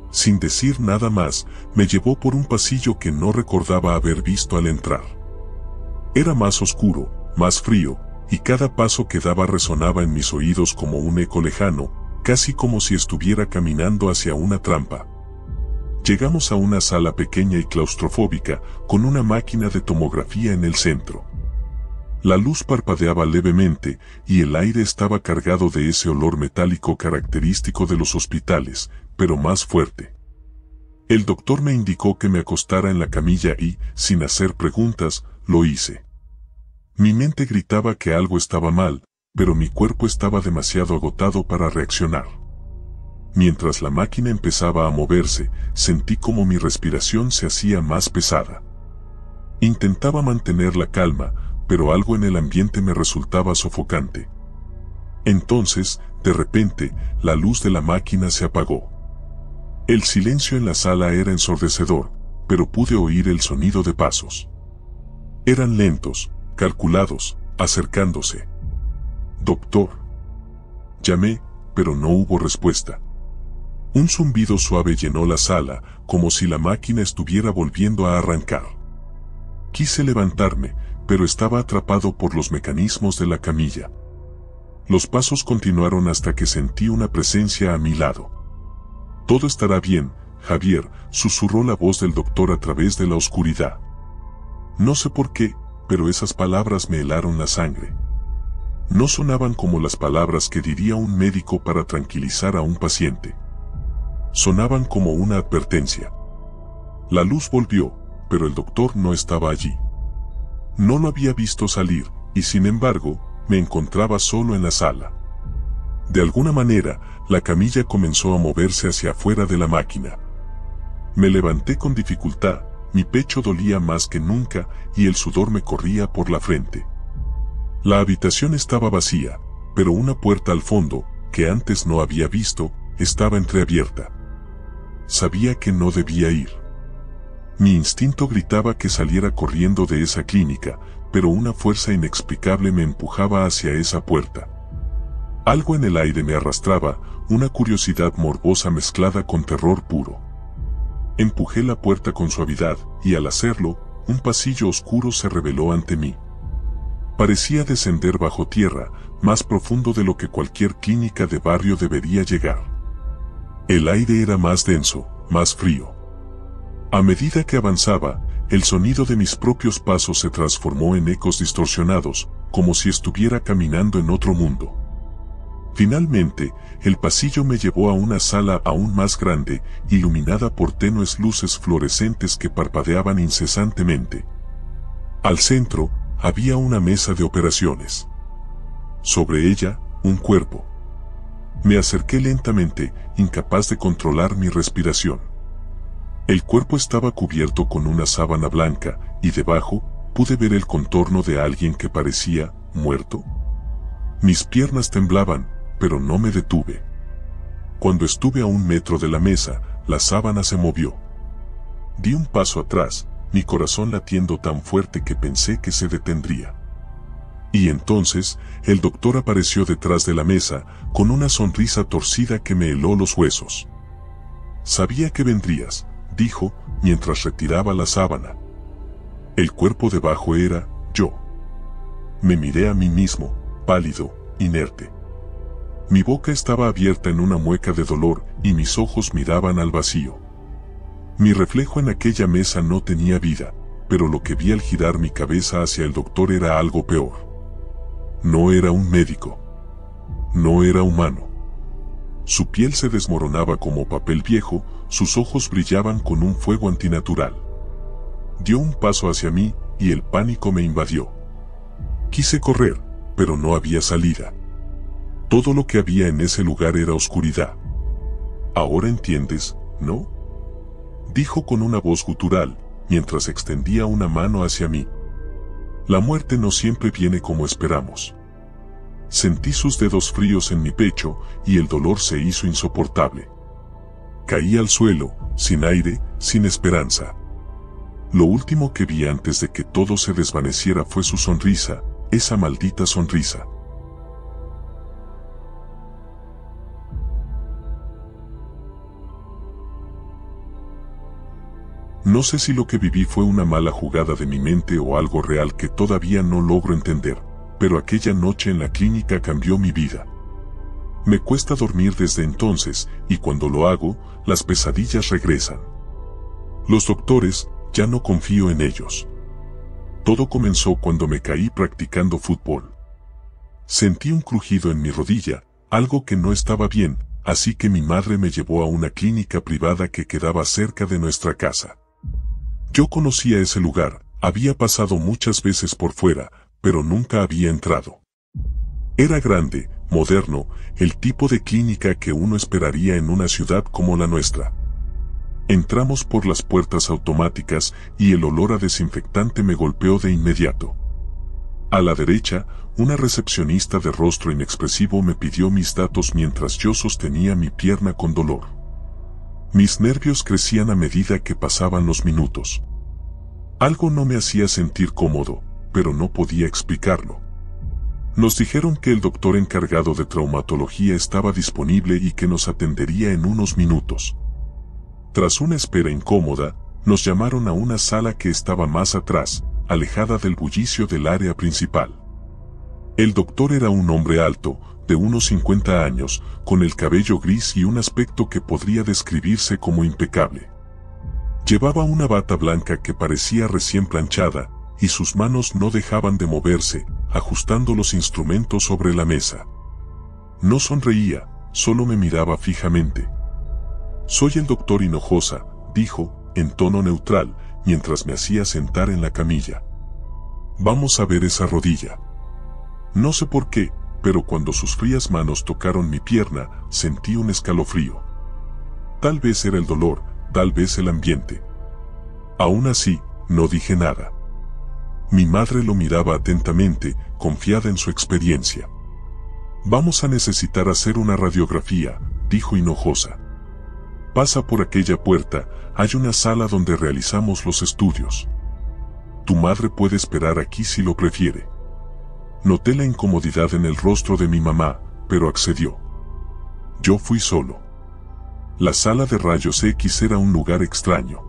Sin decir nada más, me llevó por un pasillo que no recordaba haber visto al entrar. Era más oscuro, más frío, y cada paso que daba resonaba en mis oídos como un eco lejano, casi como si estuviera caminando hacia una trampa. Llegamos a una sala pequeña y claustrofóbica, con una máquina de tomografía en el centro. La luz parpadeaba levemente, y el aire estaba cargado de ese olor metálico característico de los hospitales, pero más fuerte. El doctor me indicó que me acostara en la camilla y, sin hacer preguntas, lo hice. Mi mente gritaba que algo estaba mal, pero mi cuerpo estaba demasiado agotado para reaccionar. Mientras la máquina empezaba a moverse, sentí como mi respiración se hacía más pesada. Intentaba mantener la calma, pero algo en el ambiente me resultaba sofocante. Entonces, de repente, la luz de la máquina se apagó. El silencio en la sala era ensordecedor, pero pude oír el sonido de pasos. Eran lentos, calculados, acercándose. «Doctor». Llamé, pero no hubo respuesta. Un zumbido suave llenó la sala, como si la máquina estuviera volviendo a arrancar. Quise levantarme, pero estaba atrapado por los mecanismos de la camilla. Los pasos continuaron hasta que sentí una presencia a mi lado. «Todo estará bien, Javier», susurró la voz del doctor a través de la oscuridad. No sé por qué, pero esas palabras me helaron la sangre. No sonaban como las palabras que diría un médico para tranquilizar a un paciente. Sonaban como una advertencia. La luz volvió, pero el doctor no estaba allí. No lo había visto salir, y sin embargo, me encontraba solo en la sala. De alguna manera, la camilla comenzó a moverse hacia afuera de la máquina. Me levanté con dificultad, mi pecho dolía más que nunca, y el sudor me corría por la frente. La habitación estaba vacía, pero una puerta al fondo, que antes no había visto, estaba entreabierta. Sabía que no debía ir. Mi instinto gritaba que saliera corriendo de esa clínica, pero una fuerza inexplicable me empujaba hacia esa puerta. Algo en el aire me arrastraba, una curiosidad morbosa mezclada con terror puro. Empujé la puerta con suavidad, y al hacerlo, un pasillo oscuro se reveló ante mí. Parecía descender bajo tierra, más profundo de lo que cualquier clínica de barrio debería llegar. El aire era más denso, más frío. A medida que avanzaba, el sonido de mis propios pasos se transformó en ecos distorsionados, como si estuviera caminando en otro mundo. Finalmente, el pasillo me llevó a una sala aún más grande, iluminada por tenues luces fluorescentes que parpadeaban incesantemente. Al centro, había una mesa de operaciones. Sobre ella, un cuerpo. Me acerqué lentamente, incapaz de controlar mi respiración. El cuerpo estaba cubierto con una sábana blanca, y debajo, pude ver el contorno de alguien que parecía muerto. Mis piernas temblaban, pero no me detuve. Cuando estuve a 1 metro de la mesa, la sábana se movió. Di un paso atrás, mi corazón latiendo tan fuerte que pensé que se detendría. Y entonces, el doctor apareció detrás de la mesa, con una sonrisa torcida que me heló los huesos. «Sabía que vendrías», dijo, mientras retiraba la sábana. El cuerpo debajo era yo. Me miré a mí mismo, pálido, inerte. Mi boca estaba abierta en una mueca de dolor y mis ojos miraban al vacío. Mi reflejo en aquella mesa no tenía vida, pero lo que vi al girar mi cabeza hacia el doctor era algo peor. No era un médico. No era humano. Su piel se desmoronaba como papel viejo, sus ojos brillaban con un fuego antinatural. Dio un paso hacia mí y el pánico me invadió. Quise correr, pero no había salida. Todo lo que había en ese lugar era oscuridad. «Ahora entiendes, ¿no?», dijo con una voz gutural, mientras extendía una mano hacia mí. La muerte no siempre viene como esperamos. Sentí sus dedos fríos en mi pecho y el dolor se hizo insoportable. Caí al suelo, sin aire, sin esperanza. Lo último que vi antes de que todo se desvaneciera fue su sonrisa, esa maldita sonrisa. No sé si lo que viví fue una mala jugada de mi mente o algo real que todavía no logro entender, pero aquella noche en la clínica cambió mi vida. Me cuesta dormir desde entonces, y cuando lo hago, las pesadillas regresan. Los doctores, ya no confío en ellos. Todo comenzó cuando me caí practicando fútbol. Sentí un crujido en mi rodilla, algo que no estaba bien, así que mi madre me llevó a una clínica privada que quedaba cerca de nuestra casa. Yo conocía ese lugar, había pasado muchas veces por fuera, pero nunca había entrado. Era grande, moderno, el tipo de clínica que uno esperaría en una ciudad como la nuestra. Entramos por las puertas automáticas y el olor a desinfectante me golpeó de inmediato. A la derecha, una recepcionista de rostro inexpresivo me pidió mis datos mientras yo sostenía mi pierna con dolor. Mis nervios crecían a medida que pasaban los minutos. Algo no me hacía sentir cómodo, pero no podía explicarlo. Nos dijeron que el doctor encargado de traumatología estaba disponible y que nos atendería en unos minutos. Tras una espera incómoda, nos llamaron a una sala que estaba más atrás, alejada del bullicio del área principal. El doctor era un hombre alto, de unos 50 años, con el cabello gris y un aspecto que podría describirse como impecable. Llevaba una bata blanca que parecía recién planchada, y sus manos no dejaban de moverse, ajustando los instrumentos sobre la mesa. No sonreía, solo me miraba fijamente. «Soy el doctor Hinojosa», dijo, en tono neutral, mientras me hacía sentar en la camilla. «Vamos a ver esa rodilla». No sé por qué, pero cuando sus frías manos tocaron mi pierna, sentí un escalofrío. Tal vez era el dolor, tal vez el ambiente. Aún así, no dije nada. Mi madre lo miraba atentamente, confiada en su experiencia. «Vamos a necesitar hacer una radiografía», dijo Hinojosa. «Pasa por aquella puerta, hay una sala donde realizamos los estudios. Tu madre puede esperar aquí si lo prefiere». Noté la incomodidad en el rostro de mi mamá, pero accedió. Yo fui solo. La sala de rayos X era un lugar extraño.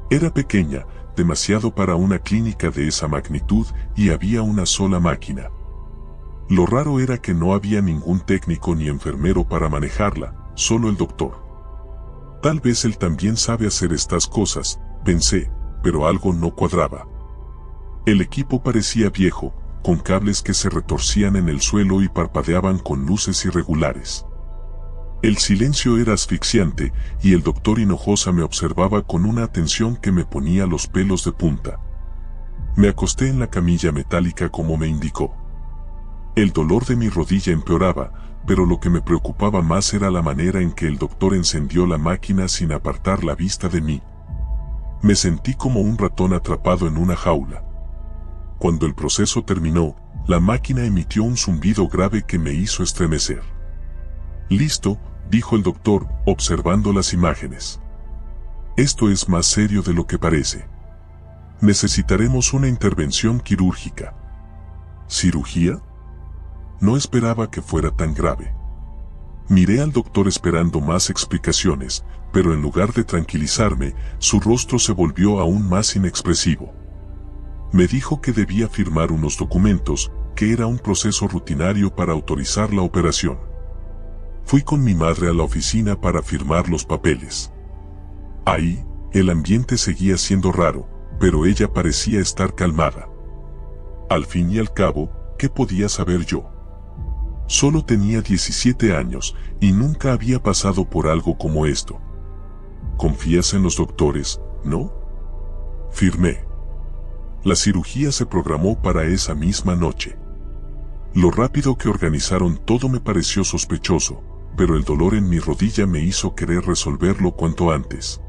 Era pequeña, demasiado para una clínica de esa magnitud, y había una sola máquina. Lo raro era que no había ningún técnico ni enfermero para manejarla, solo el doctor. Tal vez él también sabe hacer estas cosas, pensé, pero algo no cuadraba. El equipo parecía viejo, con cables que se retorcían en el suelo y parpadeaban con luces irregulares. El silencio era asfixiante y el doctor Hinojosa me observaba con una atención que me ponía los pelos de punta. Me acosté en la camilla metálica como me indicó. El dolor de mi rodilla empeoraba, pero lo que me preocupaba más era la manera en que el doctor encendió la máquina sin apartar la vista de mí. Me sentí como un ratón atrapado en una jaula. Cuando el proceso terminó, la máquina emitió un zumbido grave que me hizo estremecer. «Listo», dijo el doctor, observando las imágenes. Esto es más serio de lo que parece. Necesitaremos una intervención quirúrgica. ¿Cirugía? No esperaba que fuera tan grave. Miré al doctor esperando más explicaciones, pero en lugar de tranquilizarme, su rostro se volvió aún más inexpresivo. Me dijo que debía firmar unos documentos, que era un proceso rutinario para autorizar la operación. Fui con mi madre a la oficina para firmar los papeles. Ahí, el ambiente seguía siendo raro, pero ella parecía estar calmada. Al fin y al cabo, ¿qué podía saber yo? Solo tenía 17 años y nunca había pasado por algo como esto. ¿Confías en los doctores, no? Firmé. La cirugía se programó para esa misma noche. Lo rápido que organizaron todo me pareció sospechoso, pero el dolor en mi rodilla me hizo querer resolverlo cuanto antes.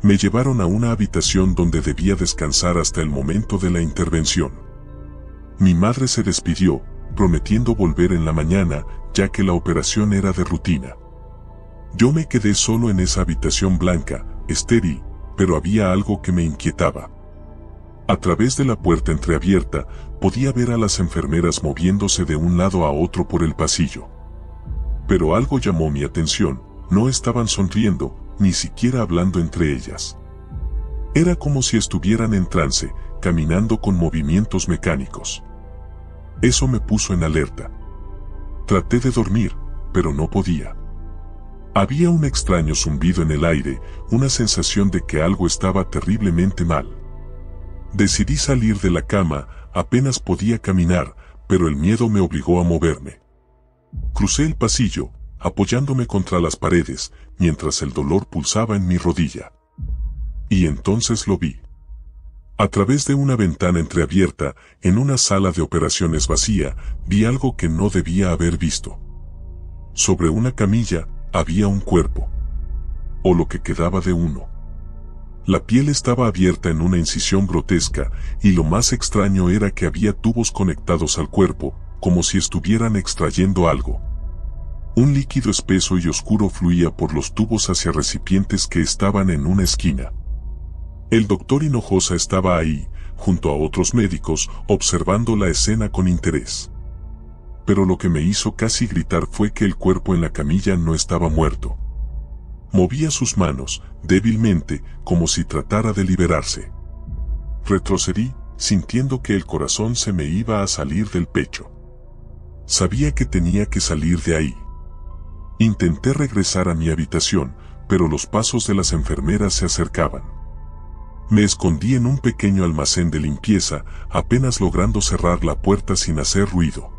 Me llevaron a una habitación donde debía descansar hasta el momento de la intervención. Mi madre se despidió, prometiendo volver en la mañana, ya que la operación era de rutina. Yo me quedé solo en esa habitación blanca, estéril, pero había algo que me inquietaba. A través de la puerta entreabierta, podía ver a las enfermeras moviéndose de un lado a otro por el pasillo. Pero algo llamó mi atención, no estaban sonriendo, ni siquiera hablando entre ellas. Era como si estuvieran en trance, caminando con movimientos mecánicos. Eso me puso en alerta. Traté de dormir, pero no podía. Había un extraño zumbido en el aire, una sensación de que algo estaba terriblemente mal. Decidí salir de la cama, apenas podía caminar, pero el miedo me obligó a moverme. Crucé el pasillo, apoyándome contra las paredes, mientras el dolor pulsaba en mi rodilla. Y entonces lo vi. A través de una ventana entreabierta, en una sala de operaciones vacía, vi algo que no debía haber visto. Sobre una camilla, había un cuerpo. O lo que quedaba de uno. La piel estaba abierta en una incisión grotesca, y lo más extraño era que había tubos conectados al cuerpo, como si estuvieran extrayendo algo. Un líquido espeso y oscuro fluía por los tubos hacia recipientes que estaban en una esquina. El doctor Hinojosa estaba ahí, junto a otros médicos, observando la escena con interés. Pero lo que me hizo casi gritar fue que el cuerpo en la camilla no estaba muerto. Movía sus manos, débilmente, como si tratara de liberarse. Retrocedí, sintiendo que el corazón se me iba a salir del pecho. Sabía que tenía que salir de ahí. Intenté regresar a mi habitación, pero los pasos de las enfermeras se acercaban. Me escondí en un pequeño almacén de limpieza, apenas logrando cerrar la puerta sin hacer ruido.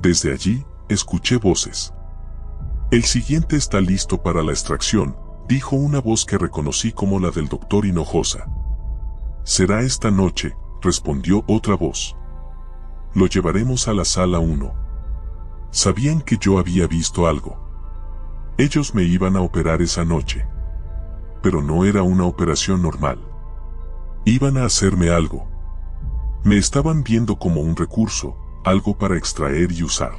Desde allí, escuché voces. El siguiente está listo para la extracción, dijo una voz que reconocí como la del doctor Hinojosa. Será esta noche, respondió otra voz. Lo llevaremos a la sala 1. Sabían que yo había visto algo. Ellos me iban a operar esa noche. Pero no era una operación normal. Iban a hacerme algo. Me estaban viendo como un recurso, algo para extraer y usar.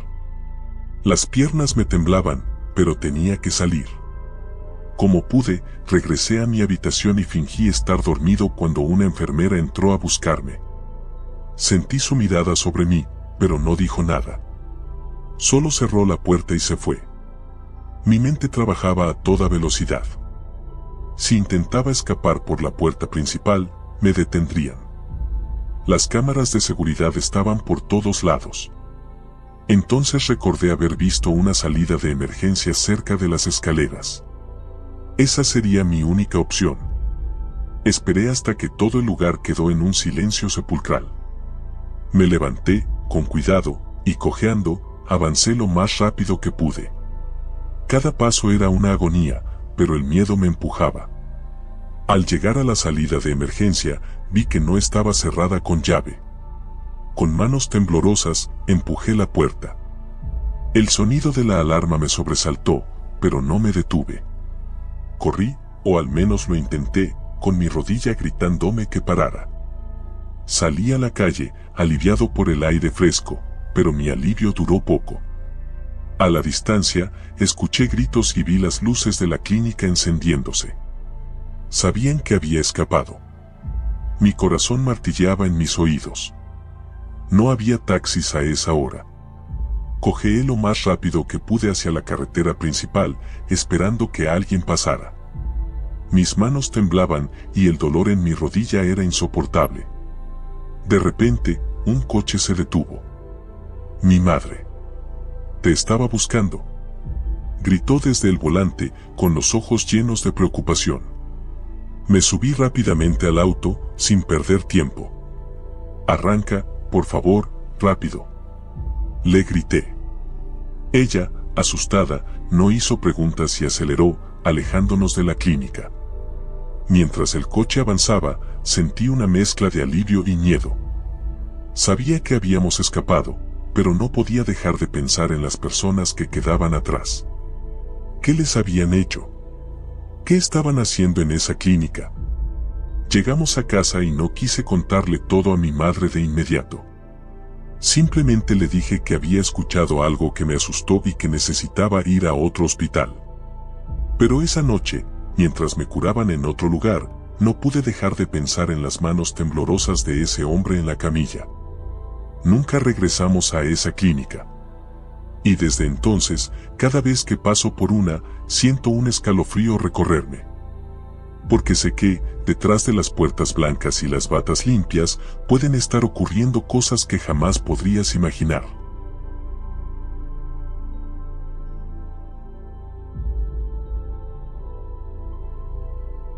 Las piernas me temblaban, pero tenía que salir. Como pude, regresé a mi habitación y fingí estar dormido cuando una enfermera entró a buscarme. Sentí su mirada sobre mí, pero no dijo nada. Solo cerró la puerta y se fue. Mi mente trabajaba a toda velocidad. Si intentaba escapar por la puerta principal, me detendrían. Las cámaras de seguridad estaban por todos lados. Entonces recordé haber visto una salida de emergencia cerca de las escaleras. Esa sería mi única opción. Esperé hasta que todo el lugar quedó en un silencio sepulcral. Me levanté, con cuidado, y cojeando, avancé lo más rápido que pude. Cada paso era una agonía, pero el miedo me empujaba. Al llegar a la salida de emergencia, vi que no estaba cerrada con llave. Con manos temblorosas, empujé la puerta. El sonido de la alarma me sobresaltó, pero no me detuve. Corrí, o al menos lo intenté, con mi rodilla gritándome que parara. Salí a la calle, aliviado por el aire fresco, pero mi alivio duró poco. A la distancia, escuché gritos y vi las luces de la clínica encendiéndose. Sabían que había escapado. Mi corazón martilleaba en mis oídos. No había taxis a esa hora. Cojeé lo más rápido que pude hacia la carretera principal, esperando que alguien pasara. Mis manos temblaban y el dolor en mi rodilla era insoportable. De repente, un coche se detuvo. Mi madre. Te estaba buscando. Gritó desde el volante, con los ojos llenos de preocupación. Me subí rápidamente al auto, sin perder tiempo. Arranca, por favor, rápido. Le grité. Ella, asustada, no hizo preguntas y aceleró, alejándonos de la clínica. Mientras el coche avanzaba, sentí una mezcla de alivio y miedo. Sabía que habíamos escapado, pero no podía dejar de pensar en las personas que quedaban atrás. ¿Qué les habían hecho? ¿Qué estaban haciendo en esa clínica? Llegamos a casa y no quise contarle todo a mi madre de inmediato. Simplemente le dije que había escuchado algo que me asustó y que necesitaba ir a otro hospital. Pero esa noche, mientras me curaban en otro lugar, no pude dejar de pensar en las manos temblorosas de ese hombre en la camilla. Nunca regresamos a esa clínica. Y desde entonces, cada vez que paso por una, siento un escalofrío recorrerme. Porque sé que, detrás de las puertas blancas y las batas limpias, pueden estar ocurriendo cosas que jamás podrías imaginar.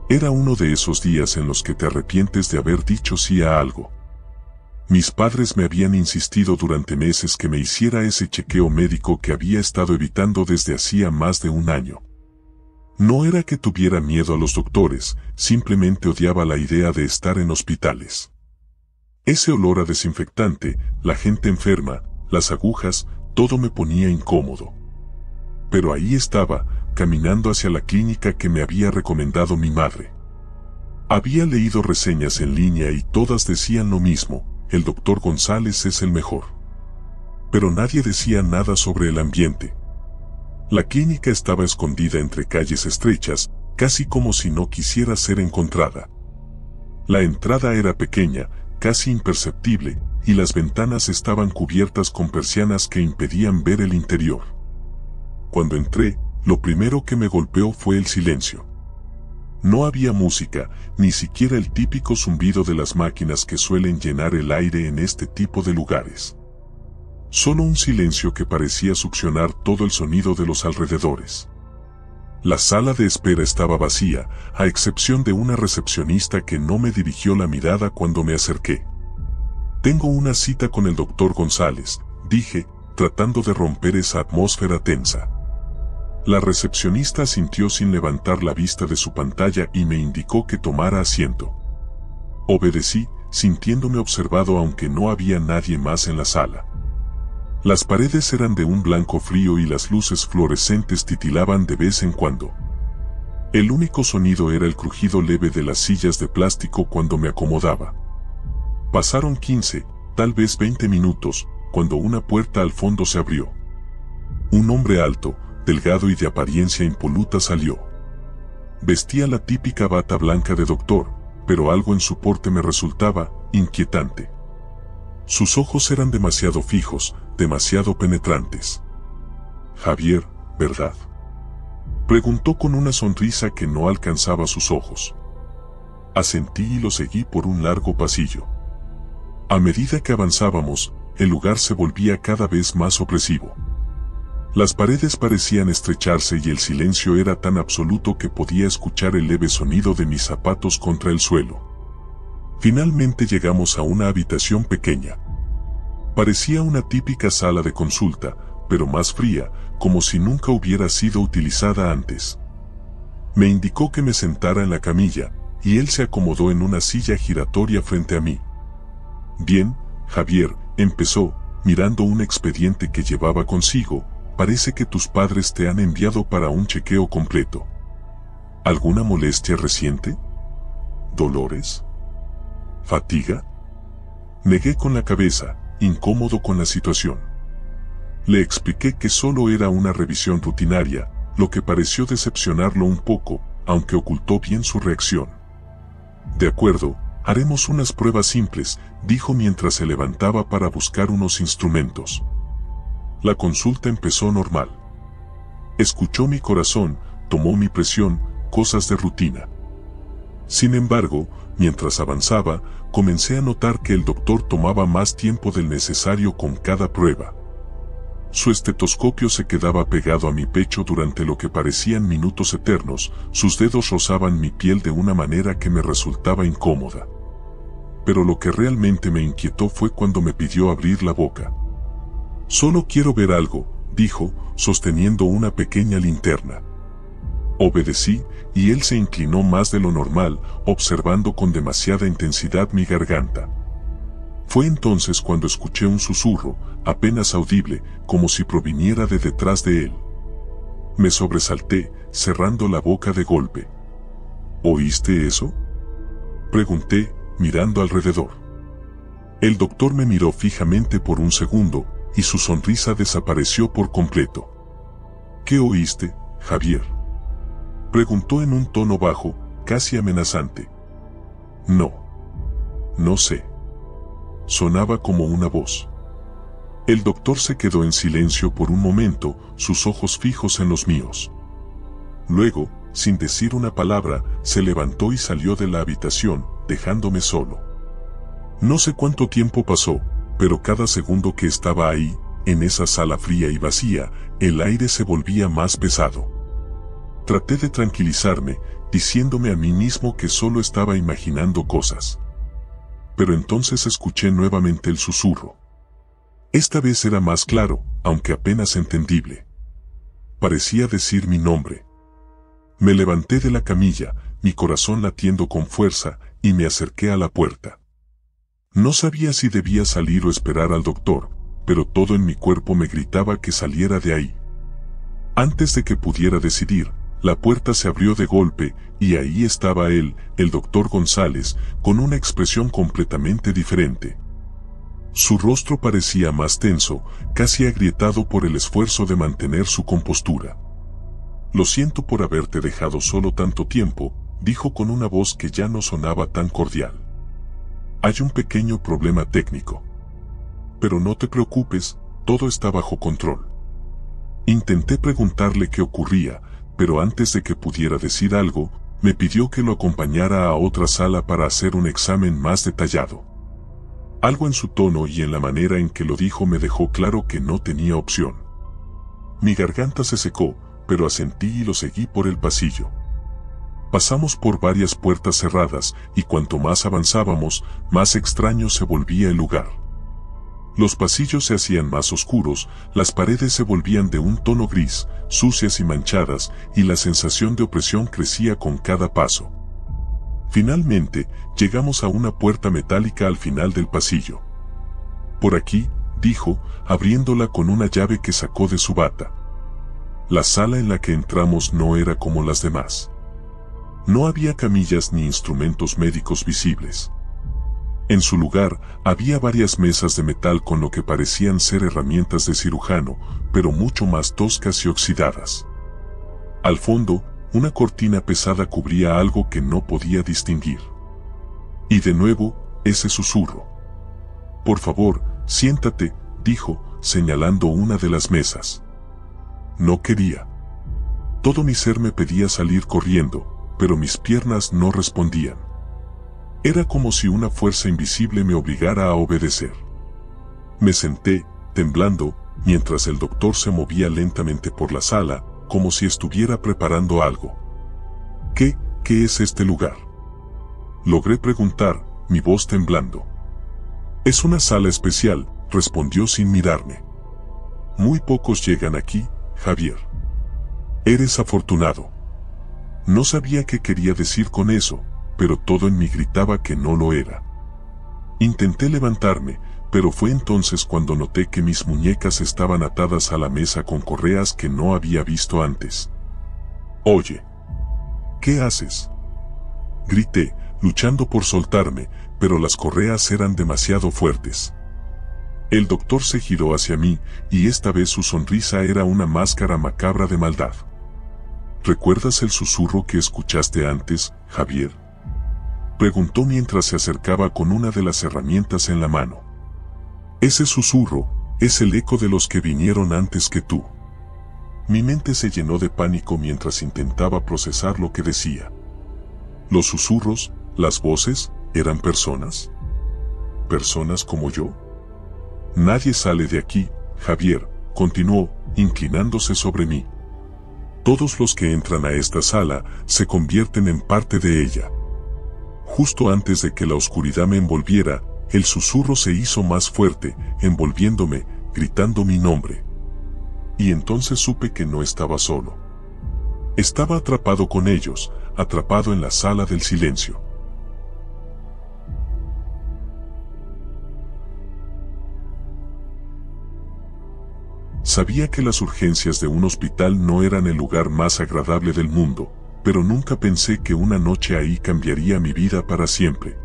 Era uno de esos días en los que te arrepientes de haber dicho sí a algo. Mis padres me habían insistido durante meses que me hiciera ese chequeo médico que había estado evitando desde hacía más de un año. No era que tuviera miedo a los doctores, simplemente odiaba la idea de estar en hospitales. Ese olor a desinfectante, la gente enferma, las agujas, todo me ponía incómodo. Pero ahí estaba, caminando hacia la clínica que me había recomendado mi madre. Había leído reseñas en línea y todas decían lo mismo: el doctor González es el mejor. Pero nadie decía nada sobre el ambiente. La clínica estaba escondida entre calles estrechas, casi como si no quisiera ser encontrada. La entrada era pequeña, casi imperceptible, y las ventanas estaban cubiertas con persianas que impedían ver el interior. Cuando entré, lo primero que me golpeó fue el silencio. No había música, ni siquiera el típico zumbido de las máquinas que suelen llenar el aire en este tipo de lugares. Solo un silencio que parecía succionar todo el sonido de los alrededores. La sala de espera estaba vacía, a excepción de una recepcionista que no me dirigió la mirada cuando me acerqué. Tengo una cita con el doctor González, dije, tratando de romper esa atmósfera tensa. La recepcionista asintió sin levantar la vista de su pantalla y me indicó que tomara asiento. Obedecí, sintiéndome observado aunque no había nadie más en la sala. Las paredes eran de un blanco frío y las luces fluorescentes titilaban de vez en cuando. El único sonido era el crujido leve de las sillas de plástico cuando me acomodaba. Pasaron 15, tal vez 20 minutos, cuando una puerta al fondo se abrió. Un hombre alto, delgado y de apariencia impoluta salió. Vestía la típica bata blanca de doctor, pero algo en su porte me resultaba inquietante. Sus ojos eran demasiado fijos, demasiado penetrantes. Javier, ¿verdad?, preguntó con una sonrisa que no alcanzaba sus ojos. Asentí y lo seguí por un largo pasillo. A medida que avanzábamos, el lugar se volvía cada vez más opresivo. Las paredes parecían estrecharse y el silencio era tan absoluto que podía escuchar el leve sonido de mis zapatos contra el suelo. Finalmente llegamos a una habitación pequeña. Parecía una típica sala de consulta, pero más fría, como si nunca hubiera sido utilizada antes. Me indicó que me sentara en la camilla, y él se acomodó en una silla giratoria frente a mí. Bien, Javier, empezó, mirando un expediente que llevaba consigo. Parece que tus padres te han enviado para un chequeo completo. ¿Alguna molestia reciente? ¿Dolores? ¿Fatiga? Negué con la cabeza, incómodo con la situación. Le expliqué que solo era una revisión rutinaria, lo que pareció decepcionarlo un poco, aunque ocultó bien su reacción. De acuerdo, haremos unas pruebas simples, dijo mientras se levantaba para buscar unos instrumentos. La consulta empezó normal. Escuchó mi corazón, tomó mi presión, cosas de rutina. Sin embargo, mientras avanzaba, comencé a notar que el doctor tomaba más tiempo del necesario con cada prueba. Su estetoscopio se quedaba pegado a mi pecho durante lo que parecían minutos eternos, sus dedos rozaban mi piel de una manera que me resultaba incómoda. Pero lo que realmente me inquietó fue cuando me pidió abrir la boca. «Solo quiero ver algo», dijo, sosteniendo una pequeña linterna. Obedecí, y él se inclinó más de lo normal, observando con demasiada intensidad mi garganta. Fue entonces cuando escuché un susurro, apenas audible, como si proviniera de detrás de él. Me sobresalté, cerrando la boca de golpe. «¿Oíste eso?», pregunté, mirando alrededor. El doctor me miró fijamente por un segundo, y su sonrisa desapareció por completo. «¿Qué oíste, Javier?», preguntó en un tono bajo, casi amenazante. No sé. Sonaba como una voz. El doctor se quedó en silencio por un momento, sus ojos fijos en los míos. Luego, sin decir una palabra, se levantó y salió de la habitación, dejándome solo. No sé cuánto tiempo pasó, pero cada segundo que estaba ahí, en esa sala fría y vacía, el aire se volvía más pesado. Traté de tranquilizarme, diciéndome a mí mismo que solo estaba imaginando cosas. Pero entonces escuché nuevamente el susurro. Esta vez era más claro, aunque apenas entendible. Parecía decir mi nombre. Me levanté de la camilla, mi corazón latiendo con fuerza, y me acerqué a la puerta. No sabía si debía salir o esperar al doctor, pero todo en mi cuerpo me gritaba que saliera de ahí. Antes de que pudiera decidir, la puerta se abrió de golpe, y ahí estaba él, el doctor González, con una expresión completamente diferente. Su rostro parecía más tenso, casi agrietado por el esfuerzo de mantener su compostura. «Lo siento por haberte dejado solo tanto tiempo», dijo con una voz que ya no sonaba tan cordial. «Hay un pequeño problema técnico. Pero no te preocupes, todo está bajo control». Intenté preguntarle qué ocurría, pero antes de que pudiera decir algo, me pidió que lo acompañara a otra sala para hacer un examen más detallado. Algo en su tono y en la manera en que lo dijo me dejó claro que no tenía opción. Mi garganta se secó, pero asentí y lo seguí por el pasillo. Pasamos por varias puertas cerradas, y cuanto más avanzábamos, más extraño se volvía el lugar. Los pasillos se hacían más oscuros, las paredes se volvían de un tono gris, sucias y manchadas, y la sensación de opresión crecía con cada paso. Finalmente, llegamos a una puerta metálica al final del pasillo. «Por aquí», dijo, abriéndola con una llave que sacó de su bata. La sala en la que entramos no era como las demás. No había camillas ni instrumentos médicos visibles. En su lugar, había varias mesas de metal con lo que parecían ser herramientas de cirujano, pero mucho más toscas y oxidadas. Al fondo, una cortina pesada cubría algo que no podía distinguir. Y de nuevo, ese susurro. «Por favor, siéntate», dijo, señalando una de las mesas. No quería. Todo mi ser me pedía salir corriendo, pero mis piernas no respondían. Era como si una fuerza invisible me obligara a obedecer. Me senté, temblando, mientras el doctor se movía lentamente por la sala, como si estuviera preparando algo. ¿Qué es este lugar?», logré preguntar, mi voz temblando. «Es una sala especial», respondió sin mirarme. «Muy pocos llegan aquí, Javier. Eres afortunado». No sabía qué quería decir con eso, pero todo en mí gritaba que no lo era. Intenté levantarme, pero fue entonces cuando noté que mis muñecas estaban atadas a la mesa con correas que no había visto antes. «Oye, ¿qué haces?», grité, luchando por soltarme, pero las correas eran demasiado fuertes. El doctor se giró hacia mí, y esta vez su sonrisa era una máscara macabra de maldad. ¿Recuerdas el susurro que escuchaste antes, Javier?, preguntó mientras se acercaba con una de las herramientas en la mano. Ese susurro es el eco de los que vinieron antes que tú. Mi mente se llenó de pánico mientras intentaba procesar lo que decía. Los susurros, las voces, ¿eran personas? ¿Personas como yo? Nadie sale de aquí, Javier, continuó, inclinándose sobre mí. Todos los que entran a esta sala se convierten en parte de ella. Justo antes de que la oscuridad me envolviera, el susurro se hizo más fuerte, envolviéndome, gritando mi nombre. Y entonces supe que no estaba solo. Estaba atrapado con ellos, atrapado en la sala del silencio. Sabía que las urgencias de un hospital no eran el lugar más agradable del mundo, pero nunca pensé que una noche ahí cambiaría mi vida para siempre.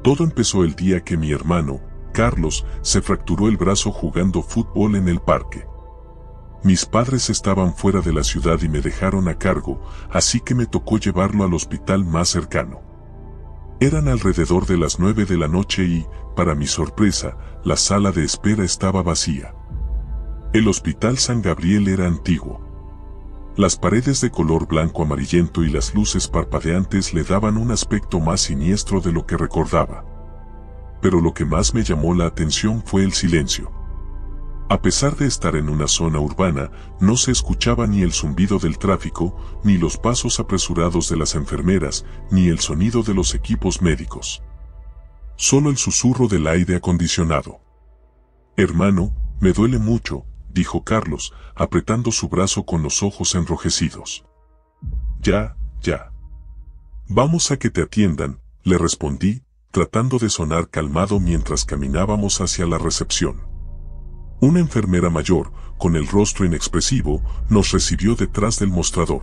Todo empezó el día que mi hermano, Carlos, se fracturó el brazo jugando fútbol en el parque. Mis padres estaban fuera de la ciudad y me dejaron a cargo, así que me tocó llevarlo al hospital más cercano. Eran alrededor de las 9 de la noche y, para mi sorpresa, la sala de espera estaba vacía. El Hospital San Gabriel era antiguo. Las paredes de color blanco amarillento y las luces parpadeantes le daban un aspecto más siniestro de lo que recordaba. Pero lo que más me llamó la atención fue el silencio. A pesar de estar en una zona urbana, no se escuchaba ni el zumbido del tráfico, ni los pasos apresurados de las enfermeras, ni el sonido de los equipos médicos. Solo el susurro del aire acondicionado. «Hermano, me duele mucho», dijo Carlos, apretando su brazo con los ojos enrojecidos. «Ya. Vamos a que te atiendan», le respondí, tratando de sonar calmado mientras caminábamos hacia la recepción. Una enfermera mayor, con el rostro inexpresivo, nos recibió detrás del mostrador.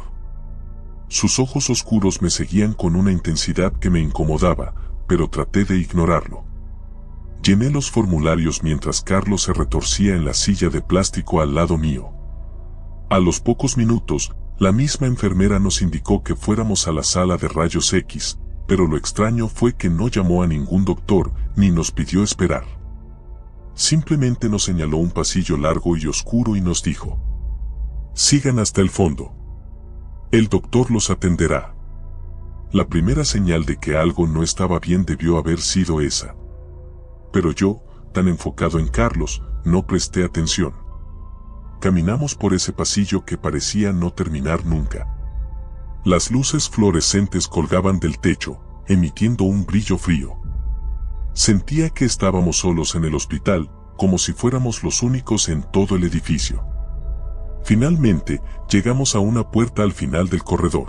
Sus ojos oscuros me seguían con una intensidad que me incomodaba, pero traté de ignorarlo. Llené los formularios mientras Carlos se retorcía en la silla de plástico al lado mío. A los pocos minutos, la misma enfermera nos indicó que fuéramos a la sala de rayos X, pero lo extraño fue que no llamó a ningún doctor ni nos pidió esperar. Simplemente nos señaló un pasillo largo y oscuro y nos dijo: «Sigan hasta el fondo. El doctor los atenderá». La primera señal de que algo no estaba bien debió haber sido esa. Pero yo, tan enfocado en Carlos, no presté atención. Caminamos por ese pasillo que parecía no terminar nunca. Las luces fluorescentes colgaban del techo, emitiendo un brillo frío. Sentía que estábamos solos en el hospital, como si fuéramos los únicos en todo el edificio. Finalmente, llegamos a una puerta al final del corredor.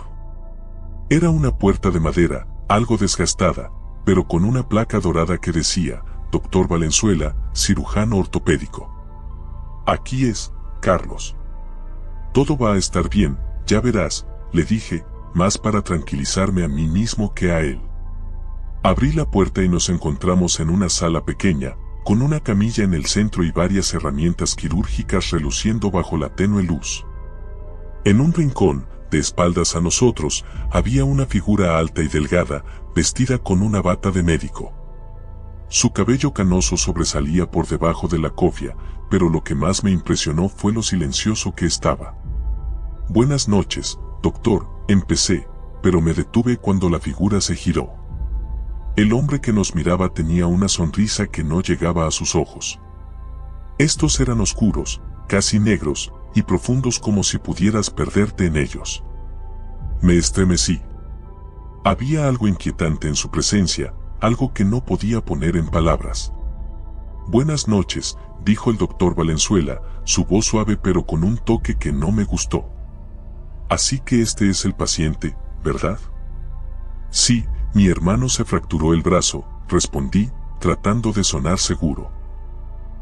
Era una puerta de madera, algo desgastada, pero con una placa dorada que decía: «Dr. Valenzuela, cirujano ortopédico». «Aquí es, Carlos. Todo va a estar bien, ya verás», le dije, más para tranquilizarme a mí mismo que a él. Abrí la puerta y nos encontramos en una sala pequeña, con una camilla en el centro y varias herramientas quirúrgicas reluciendo bajo la tenue luz. En un rincón, de espaldas a nosotros, había una figura alta y delgada, vestida con una bata de médico. Su cabello canoso sobresalía por debajo de la cofia, pero lo que más me impresionó fue lo silencioso que estaba. «Buenas noches, doctor», empecé, pero me detuve cuando la figura se giró. El hombre que nos miraba tenía una sonrisa que no llegaba a sus ojos. Estos eran oscuros, casi negros, y profundos como si pudieras perderte en ellos. Me estremecí. Había algo inquietante en su presencia, algo que no podía poner en palabras. «Buenas noches», dijo el doctor Valenzuela, su voz suave pero con un toque que no me gustó. «Así que este es el paciente, ¿verdad?» «Sí, mi hermano se fracturó el brazo», respondí, tratando de sonar seguro.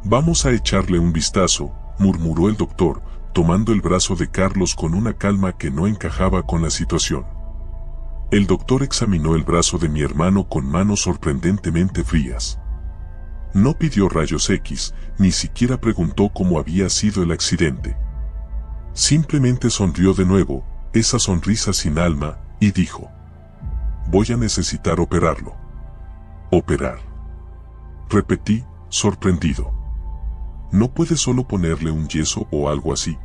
«Vamos a echarle un vistazo», murmuró el doctor, tomando el brazo de Carlos con una calma que no encajaba con la situación. El doctor examinó el brazo de mi hermano con manos sorprendentemente frías. No pidió rayos X, ni siquiera preguntó cómo había sido el accidente. Simplemente sonrió de nuevo, esa sonrisa sin alma, y dijo: voy a necesitar operarlo. ¿Operar?, repetí, sorprendido. ¿No puede solo ponerle un yeso o algo así?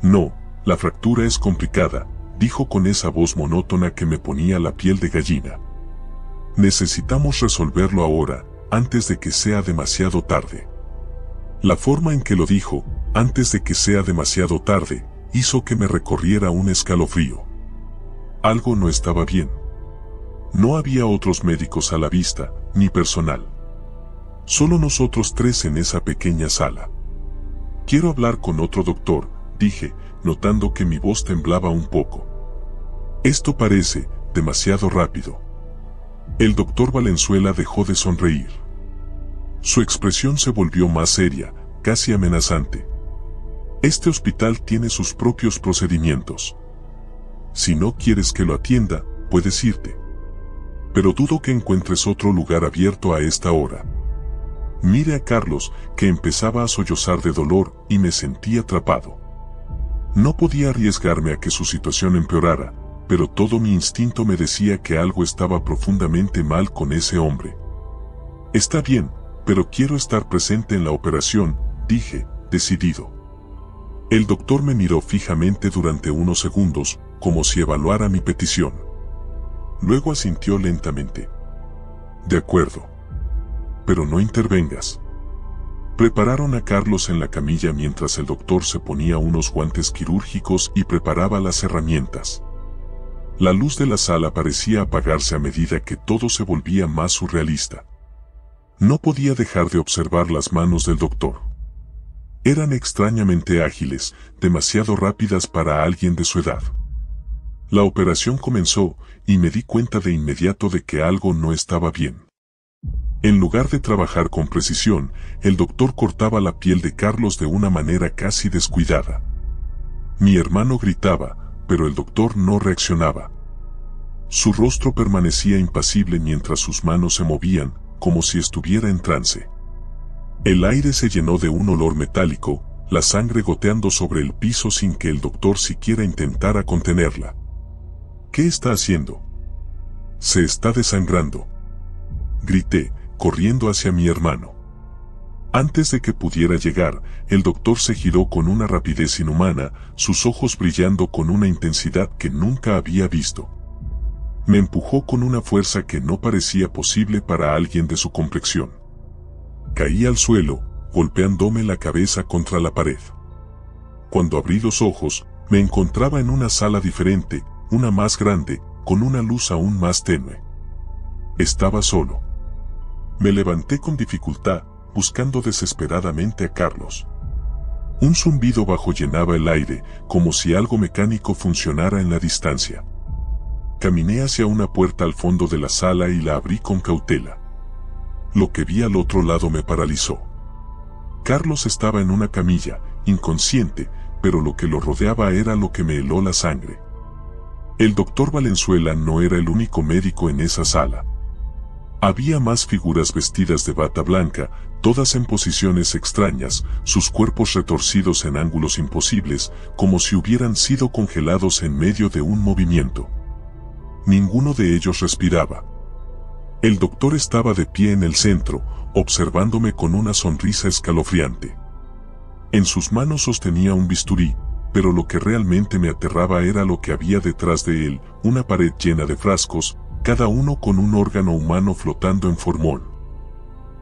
No, la fractura es complicada, dijo con esa voz monótona que me ponía la piel de gallina. Necesitamos resolverlo ahora, antes de que sea demasiado tarde. La forma en que lo dijo, antes de que sea demasiado tarde, hizo que me recorriera un escalofrío. Algo no estaba bien. No había otros médicos a la vista, ni personal. Solo nosotros tres en esa pequeña sala. Quiero hablar con otro doctor, dije, notando que mi voz temblaba un poco. Esto parece demasiado rápido. El doctor Valenzuela dejó de sonreír. Su expresión se volvió más seria, casi amenazante. Este hospital tiene sus propios procedimientos. Si no quieres que lo atienda, puedes irte. Pero dudo que encuentres otro lugar abierto a esta hora. Miré a Carlos, que empezaba a sollozar de dolor, y me sentí atrapado. No podía arriesgarme a que su situación empeorara, pero todo mi instinto me decía que algo estaba profundamente mal con ese hombre. Está bien, pero quiero estar presente en la operación, dije, decidido. El doctor me miró fijamente durante unos segundos, como si evaluara mi petición. Luego asintió lentamente. De acuerdo. Pero no intervengas. Prepararon a Carlos en la camilla mientras el doctor se ponía unos guantes quirúrgicos y preparaba las herramientas. La luz de la sala parecía apagarse a medida que todo se volvía más surrealista. No podía dejar de observar las manos del doctor. Eran extrañamente ágiles, demasiado rápidas para alguien de su edad. La operación comenzó, y me di cuenta de inmediato de que algo no estaba bien. En lugar de trabajar con precisión, el doctor cortaba la piel de Carlos de una manera casi descuidada. Mi hermano gritaba, pero el doctor no reaccionaba. Su rostro permanecía impasible mientras sus manos se movían, como si estuviera en trance. El aire se llenó de un olor metálico, la sangre goteando sobre el piso sin que el doctor siquiera intentara contenerla. ¿Qué está haciendo? Se está desangrando. Grité, corriendo hacia mi hermano. Antes de que pudiera llegar, el doctor se giró con una rapidez inhumana, sus ojos brillando con una intensidad que nunca había visto. Me empujó con una fuerza que no parecía posible para alguien de su complexión. Caí al suelo, golpeándome la cabeza contra la pared. Cuando abrí los ojos, me encontraba en una sala diferente, una más grande, con una luz aún más tenue. Estaba solo. Me levanté con dificultad, buscando desesperadamente a Carlos. Un zumbido bajo llenaba el aire, como si algo mecánico funcionara en la distancia. Caminé hacia una puerta al fondo de la sala y la abrí con cautela. Lo que vi al otro lado me paralizó. Carlos estaba en una camilla, inconsciente, pero lo que lo rodeaba era lo que me heló la sangre. El doctor Valenzuela no era el único médico en esa sala. Había más figuras vestidas de bata blanca, todas en posiciones extrañas, sus cuerpos retorcidos en ángulos imposibles, como si hubieran sido congelados en medio de un movimiento. Ninguno de ellos respiraba. El doctor estaba de pie en el centro, observándome con una sonrisa escalofriante. En sus manos sostenía un bisturí, pero lo que realmente me aterraba era lo que había detrás de él, una pared llena de frascos, cada uno con un órgano humano flotando en formol.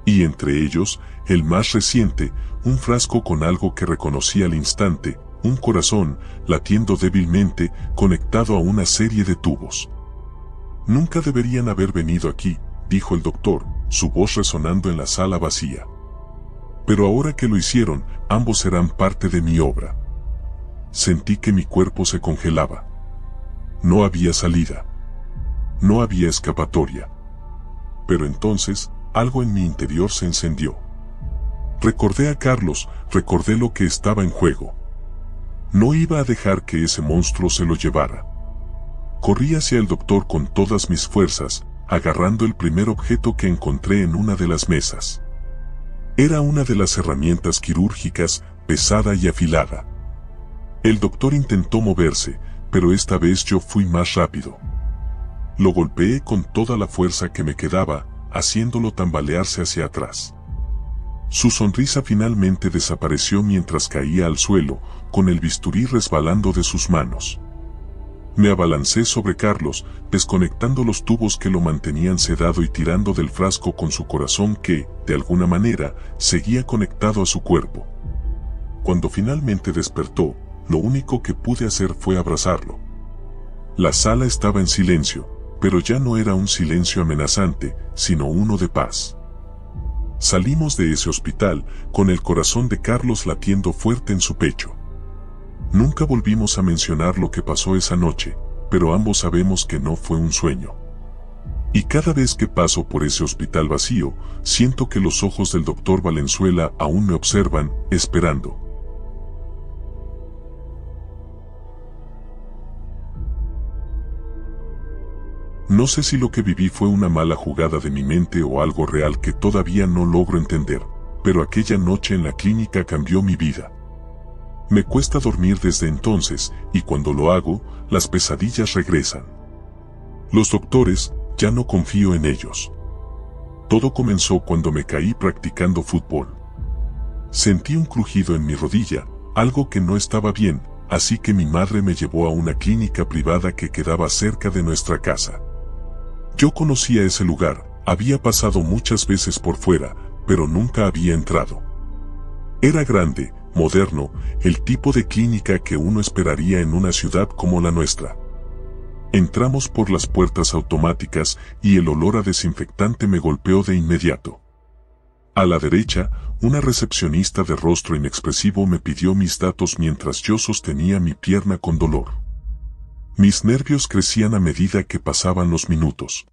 Y entre ellos, el más reciente, un frasco con algo que reconocí al instante, un corazón, latiendo débilmente, conectado a una serie de tubos. Nunca deberían haber venido aquí, dijo el doctor, su voz resonando en la sala vacía. Pero ahora que lo hicieron, ambos serán parte de mi obra. Sentí que mi cuerpo se congelaba. No había salida. No había escapatoria. Pero entonces, algo en mi interior se encendió. Recordé a Carlos, recordé lo que estaba en juego. No iba a dejar que ese monstruo se lo llevara. Corrí hacia el doctor con todas mis fuerzas, agarrando el primer objeto que encontré en una de las mesas. Era una de las herramientas quirúrgicas, pesada y afilada. El doctor intentó moverse, pero esta vez yo fui más rápido. Lo golpeé con toda la fuerza que me quedaba, haciéndolo tambalearse hacia atrás. Su sonrisa finalmente desapareció mientras caía al suelo, con el bisturí resbalando de sus manos. Me abalancé sobre Carlos, desconectando los tubos que lo mantenían sedado y tirando del frasco con su corazón que, de alguna manera, seguía conectado a su cuerpo. Cuando finalmente despertó, lo único que pude hacer fue abrazarlo. La sala estaba en silencio, pero ya no era un silencio amenazante, sino uno de paz. Salimos de ese hospital, con el corazón de Carlos latiendo fuerte en su pecho. Nunca volvimos a mencionar lo que pasó esa noche, pero ambos sabemos que no fue un sueño. Y cada vez que paso por ese hospital vacío, siento que los ojos del doctor Valenzuela aún me observan, esperando. No sé si lo que viví fue una mala jugada de mi mente o algo real que todavía no logro entender, pero aquella noche en la clínica cambió mi vida. Me cuesta dormir desde entonces, y cuando lo hago, las pesadillas regresan. Los doctores, ya no confío en ellos. Todo comenzó cuando me caí practicando fútbol. Sentí un crujido en mi rodilla, algo que no estaba bien, así que mi madre me llevó a una clínica privada que quedaba cerca de nuestra casa. Yo conocía ese lugar, había pasado muchas veces por fuera, pero nunca había entrado. Era grande, moderno, el tipo de clínica que uno esperaría en una ciudad como la nuestra. Entramos por las puertas automáticas y el olor a desinfectante me golpeó de inmediato. A la derecha, una recepcionista de rostro inexpresivo me pidió mis datos mientras yo sostenía mi pierna con dolor. Mis nervios crecían a medida que pasaban los minutos.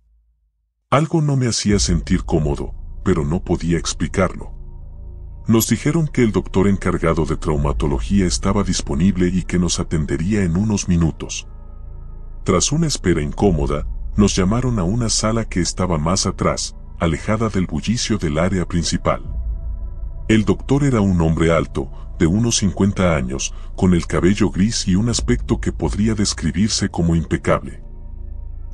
Algo no me hacía sentir cómodo, pero no podía explicarlo. Nos dijeron que el doctor encargado de traumatología estaba disponible y que nos atendería en unos minutos. Tras una espera incómoda, nos llamaron a una sala que estaba más atrás, alejada del bullicio del área principal. El doctor era un hombre alto, de unos 50 años, con el cabello gris y un aspecto que podría describirse como impecable.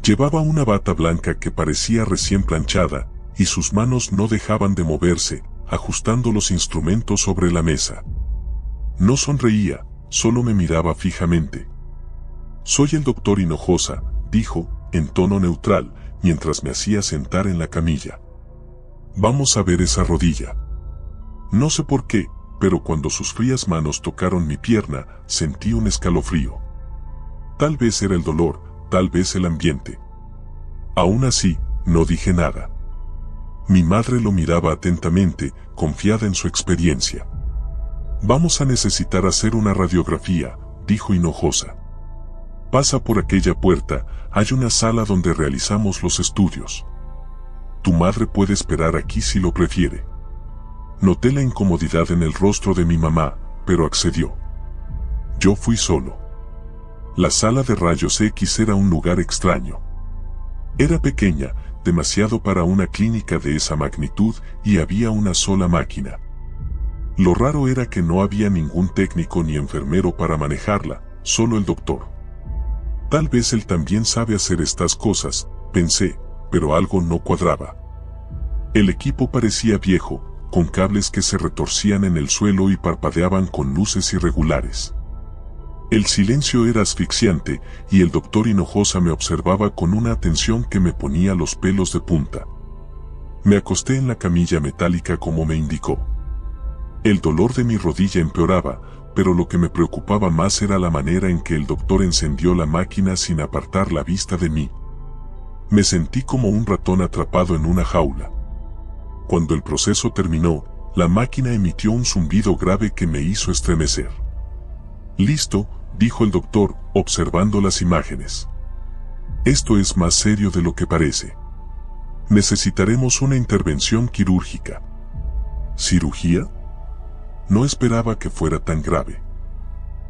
Llevaba una bata blanca que parecía recién planchada, y sus manos no dejaban de moverse, ajustando los instrumentos sobre la mesa. No sonreía, solo me miraba fijamente. «Soy el doctor Hinojosa», dijo, en tono neutral, mientras me hacía sentar en la camilla. «Vamos a ver esa rodilla». No sé por qué, pero cuando sus frías manos tocaron mi pierna, sentí un escalofrío. Tal vez era el dolor, tal vez el ambiente. Aún así, no dije nada. Mi madre lo miraba atentamente, confiada en su experiencia. «Vamos a necesitar hacer una radiografía», dijo Hinojosa. «Pasa por aquella puerta, hay una sala donde realizamos los estudios. Tu madre puede esperar aquí si lo prefiere». Noté la incomodidad en el rostro de mi mamá, pero accedió. Yo fui solo. La sala de rayos X era un lugar extraño. Era pequeña, demasiado para una clínica de esa magnitud, y había una sola máquina. Lo raro era que no había ningún técnico ni enfermero para manejarla, solo el doctor. Tal vez él también sabe hacer estas cosas, pensé, pero algo no cuadraba. El equipo parecía viejo, con cables que se retorcían en el suelo y parpadeaban con luces irregulares. El silencio era asfixiante, y el doctor Hinojosa me observaba con una atención que me ponía los pelos de punta. Me acosté en la camilla metálica como me indicó. El dolor de mi rodilla empeoraba, pero lo que me preocupaba más era la manera en que el doctor encendió la máquina sin apartar la vista de mí. Me sentí como un ratón atrapado en una jaula. Cuando el proceso terminó, la máquina emitió un zumbido grave que me hizo estremecer. «Listo», dijo el doctor, observando las imágenes. «Esto es más serio de lo que parece. Necesitaremos una intervención quirúrgica». «¿Cirugía?». No esperaba que fuera tan grave.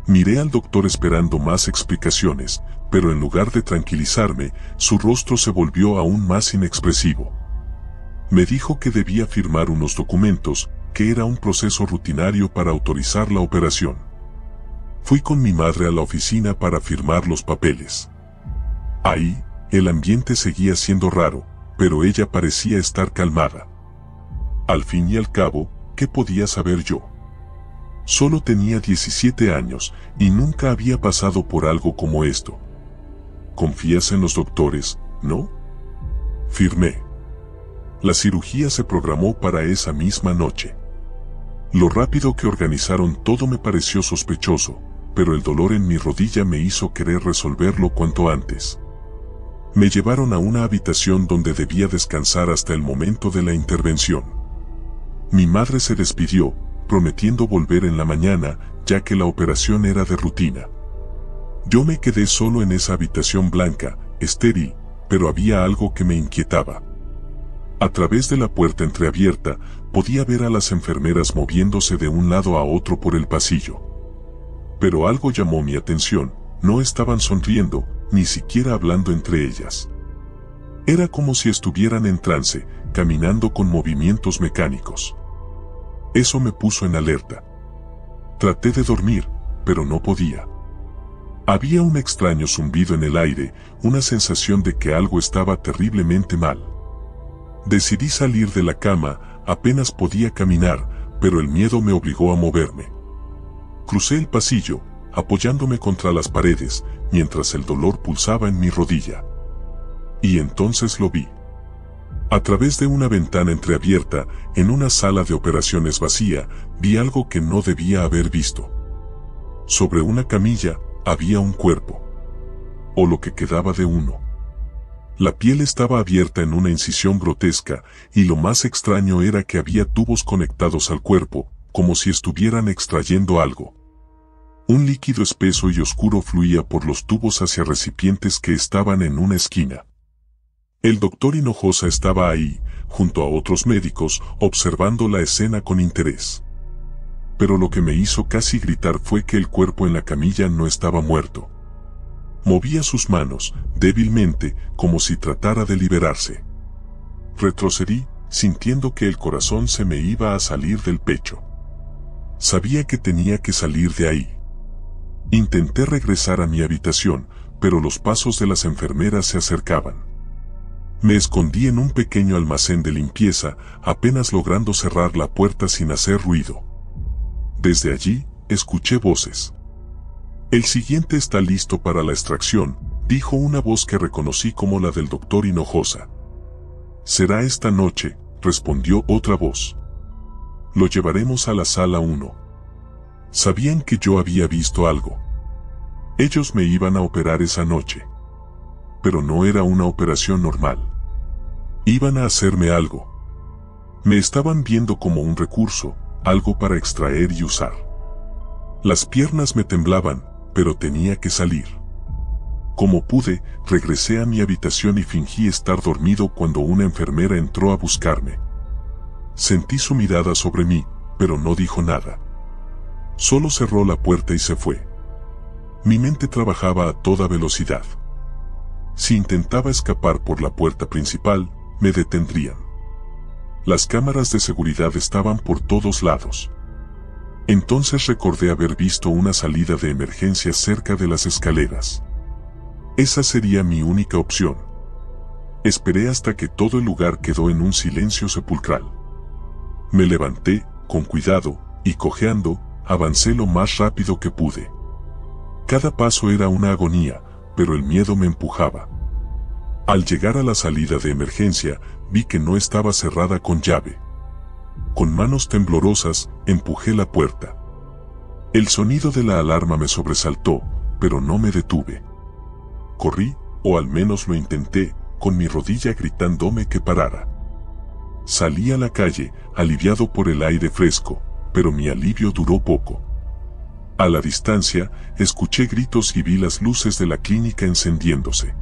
Miré al doctor esperando más explicaciones, pero en lugar de tranquilizarme, su rostro se volvió aún más inexpresivo. Me dijo que debía firmar unos documentos, que era un proceso rutinario para autorizar la operación. Fui con mi madre a la oficina para firmar los papeles. Ahí, el ambiente seguía siendo raro, pero ella parecía estar calmada. Al fin y al cabo, ¿qué podía saber yo? Solo tenía 17 años y nunca había pasado por algo como esto. ¿Confías en los doctores, no? Firmé. La cirugía se programó para esa misma noche. Lo rápido que organizaron todo me pareció sospechoso, pero el dolor en mi rodilla me hizo querer resolverlo cuanto antes. Me llevaron a una habitación donde debía descansar hasta el momento de la intervención. Mi madre se despidió, prometiendo volver en la mañana, ya que la operación era de rutina. Yo me quedé solo en esa habitación blanca, estéril, pero había algo que me inquietaba. A través de la puerta entreabierta, podía ver a las enfermeras moviéndose de un lado a otro por el pasillo. Pero algo llamó mi atención, no estaban sonriendo, ni siquiera hablando entre ellas. Era como si estuvieran en trance, caminando con movimientos mecánicos. Eso me puso en alerta. Traté de dormir, pero no podía. Había un extraño zumbido en el aire, una sensación de que algo estaba terriblemente mal. Decidí salir de la cama, apenas podía caminar, pero el miedo me obligó a moverme. Crucé el pasillo, apoyándome contra las paredes, mientras el dolor pulsaba en mi rodilla. Y entonces lo vi. A través de una ventana entreabierta, en una sala de operaciones vacía, vi algo que no debía haber visto. Sobre una camilla, había un cuerpo. O lo que quedaba de uno. La piel estaba abierta en una incisión grotesca, y lo más extraño era que había tubos conectados al cuerpo, como si estuvieran extrayendo algo. Un líquido espeso y oscuro fluía por los tubos hacia recipientes que estaban en una esquina. El doctor Hinojosa estaba ahí, junto a otros médicos, observando la escena con interés. Pero lo que me hizo casi gritar fue que el cuerpo en la camilla no estaba muerto. Movía sus manos, débilmente, como si tratara de liberarse. Retrocedí, sintiendo que el corazón se me iba a salir del pecho. Sabía que tenía que salir de ahí. Intenté regresar a mi habitación, pero los pasos de las enfermeras se acercaban. Me escondí en un pequeño almacén de limpieza, apenas logrando cerrar la puerta sin hacer ruido. Desde allí, escuché voces. El siguiente está listo para la extracción, dijo una voz que reconocí como la del doctor Hinojosa. Será esta noche, respondió otra voz. Lo llevaremos a la sala 1. Sabían que yo había visto algo. Ellos me iban a operar esa noche. Pero no era una operación normal. Iban a hacerme algo. Me estaban viendo como un recurso, algo para extraer y usar. Las piernas me temblaban, pero tenía que salir. Como pude, regresé a mi habitación y fingí estar dormido cuando una enfermera entró a buscarme. Sentí su mirada sobre mí, pero no dijo nada. Solo cerró la puerta y se fue. Mi mente trabajaba a toda velocidad. Si intentaba escapar por la puerta principal, me detendrían. Las cámaras de seguridad estaban por todos lados. Entonces recordé haber visto una salida de emergencia cerca de las escaleras. Esa sería mi única opción. Esperé hasta que todo el lugar quedó en un silencio sepulcral. Me levanté, con cuidado, y cojeando, avancé lo más rápido que pude. Cada paso era una agonía, pero el miedo me empujaba. Al llegar a la salida de emergencia, vi que no estaba cerrada con llave. Con manos temblorosas, empujé la puerta. El sonido de la alarma me sobresaltó, pero no me detuve. Corrí, o al menos lo intenté, con mi rodilla gritándome que parara. Salí a la calle, aliviado por el aire fresco, pero mi alivio duró poco. A la distancia, escuché gritos y vi las luces de la clínica encendiéndose.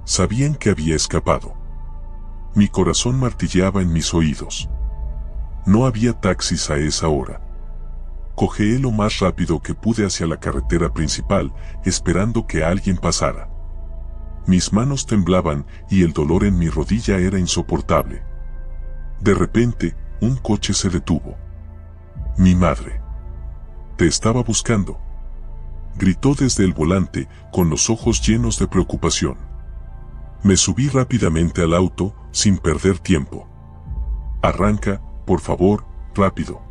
Sabían que había escapado. Mi corazón martilleaba en mis oídos. No había taxis a esa hora. Cojeé lo más rápido que pude hacia la carretera principal, esperando que alguien pasara. Mis manos temblaban y el dolor en mi rodilla era insoportable. De repente, un coche se detuvo. Mi madre. Te estaba buscando. Gritó desde el volante, con los ojos llenos de preocupación. Me subí rápidamente al auto, sin perder tiempo. Arranca, por favor, rápido.